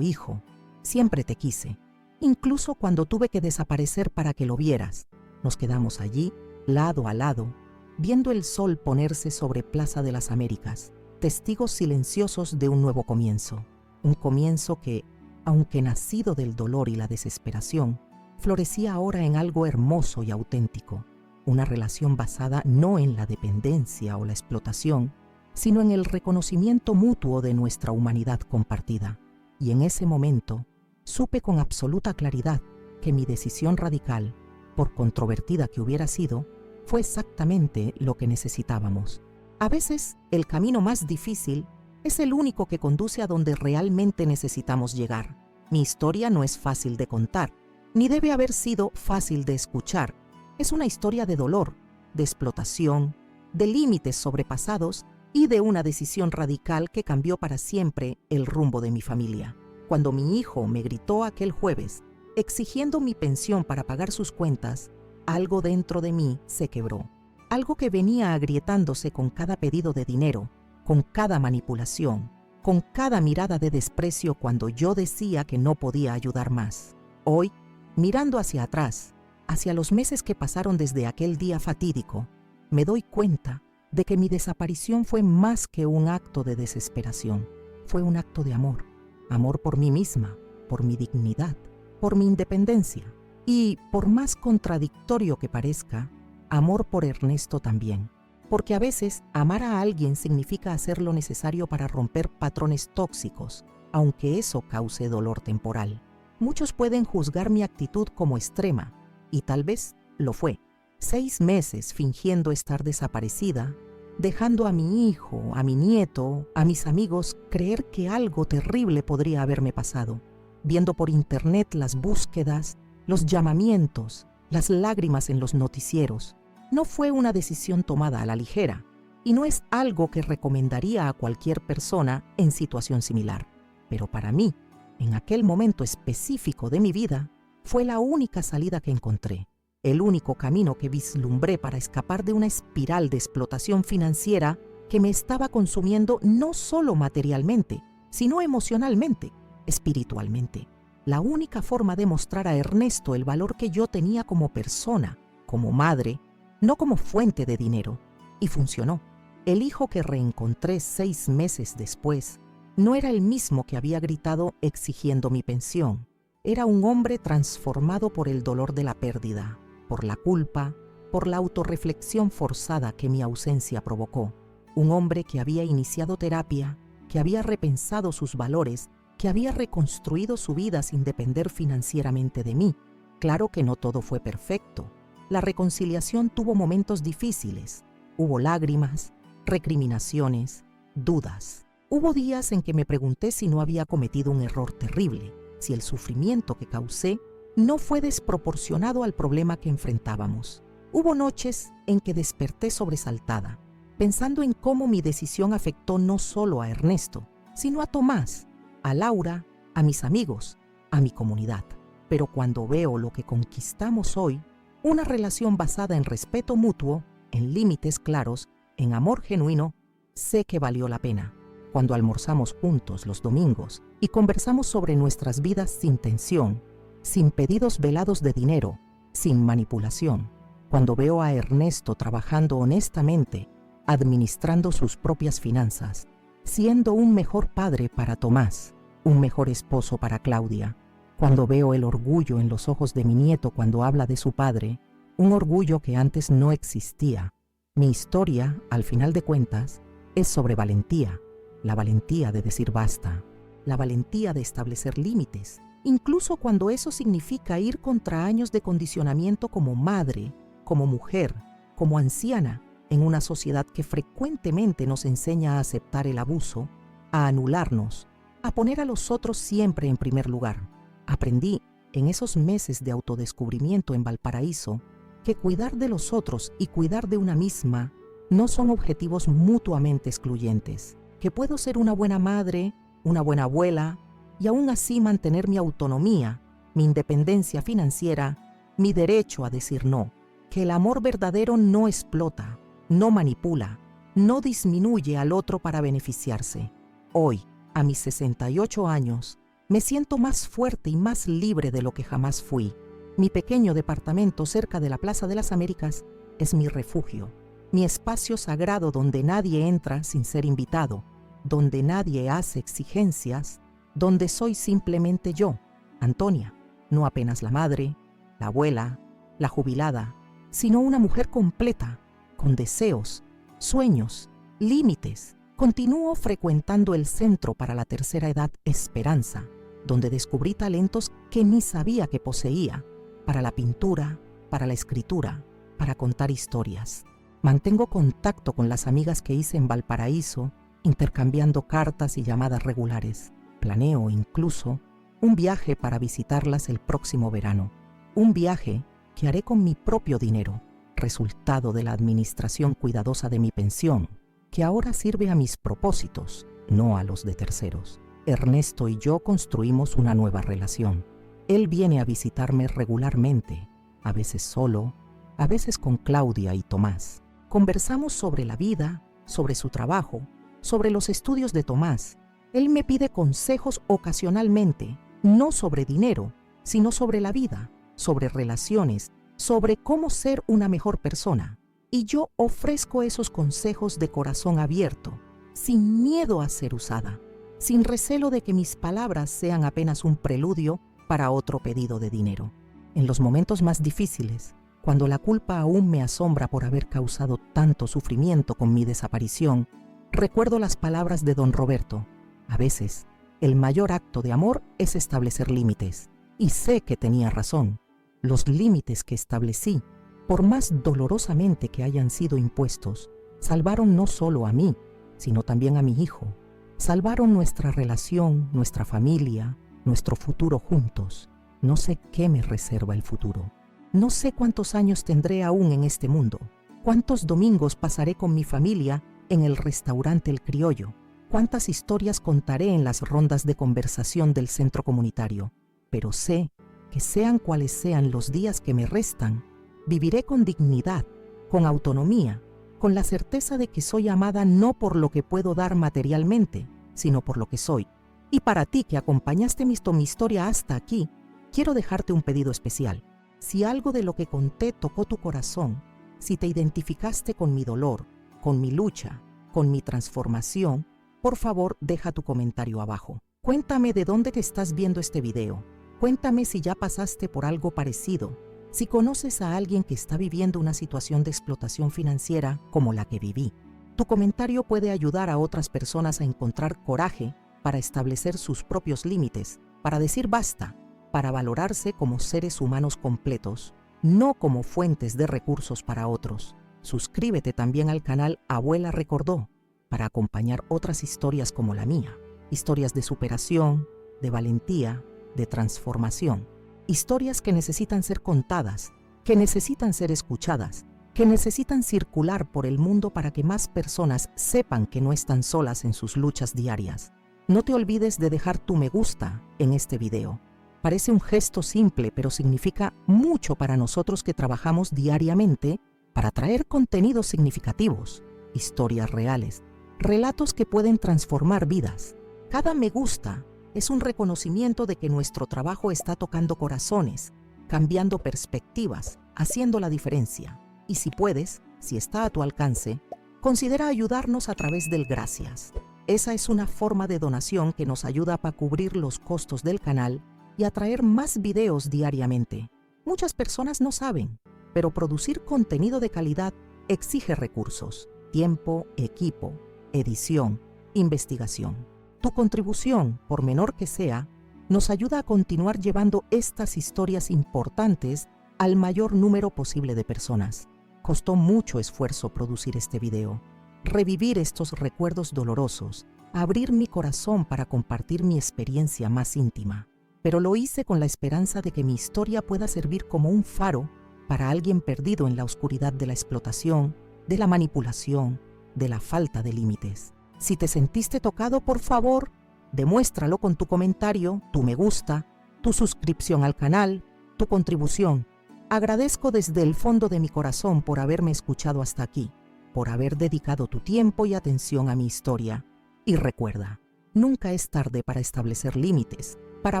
hijo. Siempre te quise. Incluso cuando tuve que desaparecer para que lo vieras. Nos quedamos allí, lado a lado, viendo el sol ponerse sobre Plaza de las Américas, testigos silenciosos de un nuevo comienzo. Un comienzo que, aunque nacido del dolor y la desesperación, florecía ahora en algo hermoso y auténtico. Una relación basada no en la dependencia o la explotación, sino en el reconocimiento mutuo de nuestra humanidad compartida. Y en ese momento, supe con absoluta claridad que mi decisión radical, por controvertida que hubiera sido, fue exactamente lo que necesitábamos. A veces, el camino más difícil es el único que conduce a donde realmente necesitamos llegar. Mi historia no es fácil de contar, ni debe haber sido fácil de escuchar. Es una historia de dolor, de explotación, de límites sobrepasados y de una decisión radical que cambió para siempre el rumbo de mi familia. Cuando mi hijo me gritó aquel jueves, exigiendo mi pensión para pagar sus cuentas, algo dentro de mí se quebró. Algo que venía agrietándose con cada pedido de dinero, con cada manipulación, con cada mirada de desprecio cuando yo decía que no podía ayudar más. Hoy, mirando hacia atrás, hacia los meses que pasaron desde aquel día fatídico, me doy cuenta de que mi desaparición fue más que un acto de desesperación. Fue un acto de amor. Amor por mí misma, por mi dignidad, por mi independencia. Y, por más contradictorio que parezca, amor por Ernesto también. Porque a veces amar a alguien significa hacer lo necesario para romper patrones tóxicos, aunque eso cause dolor temporal. Muchos pueden juzgar mi actitud como extrema, y tal vez lo fue. 6 meses fingiendo estar desaparecida, dejando a mi hijo, a mi nieto, a mis amigos creer que algo terrible podría haberme pasado, viendo por internet las búsquedas, los llamamientos, las lágrimas en los noticieros. No fue una decisión tomada a la ligera, y no es algo que recomendaría a cualquier persona en situación similar. Pero para mí, en aquel momento específico de mi vida, fue la única salida que encontré, el único camino que vislumbré para escapar de una espiral de explotación financiera que me estaba consumiendo no solo materialmente, sino emocionalmente, espiritualmente. La única forma de mostrar a Ernesto el valor que yo tenía como persona, como madre, no como fuente de dinero. Y funcionó. El hijo que reencontré 6 meses después no era el mismo que había gritado exigiendo mi pensión. Era un hombre transformado por el dolor de la pérdida, por la culpa, por la autorreflexión forzada que mi ausencia provocó. Un hombre que había iniciado terapia, que había repensado sus valores, que había reconstruido su vida sin depender financieramente de mí. Claro que no todo fue perfecto. La reconciliación tuvo momentos difíciles. Hubo lágrimas, recriminaciones, dudas. Hubo días en que me pregunté si no había cometido un error terrible, si el sufrimiento que causé no fue desproporcionado al problema que enfrentábamos. Hubo noches en que desperté sobresaltada, pensando en cómo mi decisión afectó no solo a Ernesto, sino a Tomás, a Laura, a mis amigos, a mi comunidad. Pero cuando veo lo que conquistamos hoy, una relación basada en respeto mutuo, en límites claros, en amor genuino, sé que valió la pena. Cuando almorzamos juntos los domingos y conversamos sobre nuestras vidas sin tensión, sin pedidos velados de dinero, sin manipulación. Cuando veo a Ernesto trabajando honestamente, administrando sus propias finanzas, siendo un mejor padre para Tomás, un mejor esposo para Claudia. Cuando veo el orgullo en los ojos de mi nieto cuando habla de su padre, un orgullo que antes no existía. Mi historia, al final de cuentas, es sobre valentía. La valentía de decir basta, la valentía de establecer límites, incluso cuando eso significa ir contra años de condicionamiento como madre, como mujer, como anciana, en una sociedad que frecuentemente nos enseña a aceptar el abuso, a anularnos, a poner a los otros siempre en primer lugar. Aprendí en esos meses de autodescubrimiento en Valparaíso que cuidar de los otros y cuidar de una misma no son objetivos mutuamente excluyentes, que puedo ser una buena madre, una buena abuela y aún así mantener mi autonomía, mi independencia financiera, mi derecho a decir no, que el amor verdadero no explota, no manipula, no disminuye al otro para beneficiarse. Hoy, a mis 68 años, me siento más fuerte y más libre de lo que jamás fui. Mi pequeño departamento cerca de la Plaza de las Américas es mi refugio, mi espacio sagrado donde nadie entra sin ser invitado, donde nadie hace exigencias, donde soy simplemente yo, Antonia, no apenas la madre, la abuela, la jubilada, sino una mujer completa, con deseos, sueños, límites. Continúo frecuentando el Centro para la Tercera Edad Esperanza, donde descubrí talentos que ni sabía que poseía, para la pintura, para la escritura, para contar historias. Mantengo contacto con las amigas que hice en Valparaíso, intercambiando cartas y llamadas regulares. Planeo incluso un viaje para visitarlas el próximo verano. Un viaje que haré con mi propio dinero, resultado de la administración cuidadosa de mi pensión, que ahora sirve a mis propósitos, no a los de terceros. Ernesto y yo construimos una nueva relación. Él viene a visitarme regularmente, a veces solo, a veces con Claudia y Tomás. Conversamos sobre la vida, sobre su trabajo, sobre los estudios de Tomás. Él me pide consejos ocasionalmente, no sobre dinero, sino sobre la vida, sobre relaciones, sobre cómo ser una mejor persona. Y yo ofrezco esos consejos de corazón abierto, sin miedo a ser usada, sin recelo de que mis palabras sean apenas un preludio para otro pedido de dinero. En los momentos más difíciles, cuando la culpa aún me asombra por haber causado tanto sufrimiento con mi desaparición, recuerdo las palabras de don Roberto. A veces, el mayor acto de amor es establecer límites. Y sé que tenía razón. Los límites que establecí, por más dolorosamente que hayan sido impuestos, salvaron no solo a mí, sino también a mi hijo. Salvaron nuestra relación, nuestra familia, nuestro futuro juntos. No sé qué me reserva el futuro. No sé cuántos años tendré aún en este mundo. Cuántos domingos pasaré con mi familia en el restaurante El Criollo. cuántas historias contaré en las rondas de conversación del centro comunitario, pero sé que sean cuales sean los días que me restan, viviré con dignidad, con autonomía, con la certeza de que soy amada no por lo que puedo dar materialmente, sino por lo que soy. Y para ti que acompañaste mi historia hasta aquí, quiero dejarte un pedido especial. Si algo de lo que conté tocó tu corazón, si te identificaste con mi dolor, con mi lucha, con mi transformación, por favor deja tu comentario abajo. Cuéntame de dónde te estás viendo este video. Cuéntame si ya pasaste por algo parecido, si conoces a alguien que está viviendo una situación de explotación financiera como la que viví. Tu comentario puede ayudar a otras personas a encontrar coraje para establecer sus propios límites, para decir basta, para valorarse como seres humanos completos, no como fuentes de recursos para otros. Suscríbete también al canal Abuela Recordó para acompañar otras historias como la mía, historias de superación, de valentía, de transformación, historias que necesitan ser contadas, que necesitan ser escuchadas, que necesitan circular por el mundo para que más personas sepan que no están solas en sus luchas diarias. No te olvides de dejar tu me gusta en este video. Parece un gesto simple, pero significa mucho para nosotros que trabajamos diariamente para traer contenidos significativos, historias reales, relatos que pueden transformar vidas. Cada me gusta es un reconocimiento de que nuestro trabajo está tocando corazones, cambiando perspectivas, haciendo la diferencia. Y si puedes, si está a tu alcance, considera ayudarnos a través del gracias. Esa es una forma de donación que nos ayuda para cubrir los costos del canal y a traer más videos diariamente. Muchas personas no saben, pero producir contenido de calidad exige recursos, tiempo, equipo, edición, investigación. Tu contribución, por menor que sea, nos ayuda a continuar llevando estas historias importantes al mayor número posible de personas. Costó mucho esfuerzo producir este video, revivir estos recuerdos dolorosos, abrir mi corazón para compartir mi experiencia más íntima. Pero lo hice con la esperanza de que mi historia pueda servir como un faro para alguien perdido en la oscuridad de la explotación, de la manipulación, de la falta de límites. Si te sentiste tocado, por favor, demuéstralo con tu comentario, tu me gusta, tu suscripción al canal, tu contribución. Agradezco desde el fondo de mi corazón por haberme escuchado hasta aquí, por haber dedicado tu tiempo y atención a mi historia. Y recuerda, nunca es tarde para establecer límites, para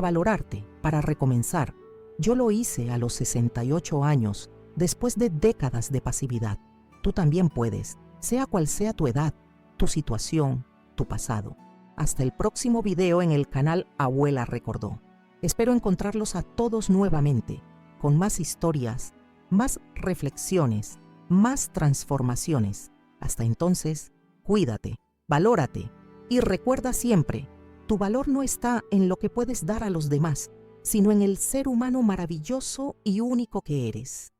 valorarte, para recomenzar. Yo lo hice a los 68 años, después de décadas de pasividad. Tú también puedes, sea cual sea tu edad, tu situación, tu pasado. Hasta el próximo video en el canal Abuela Recordó. Espero encontrarlos a todos nuevamente, con más historias, más reflexiones, más transformaciones. Hasta entonces, cuídate, valórate y recuerda siempre, tu valor no está en lo que puedes dar a los demás, sino en el ser humano maravilloso y único que eres.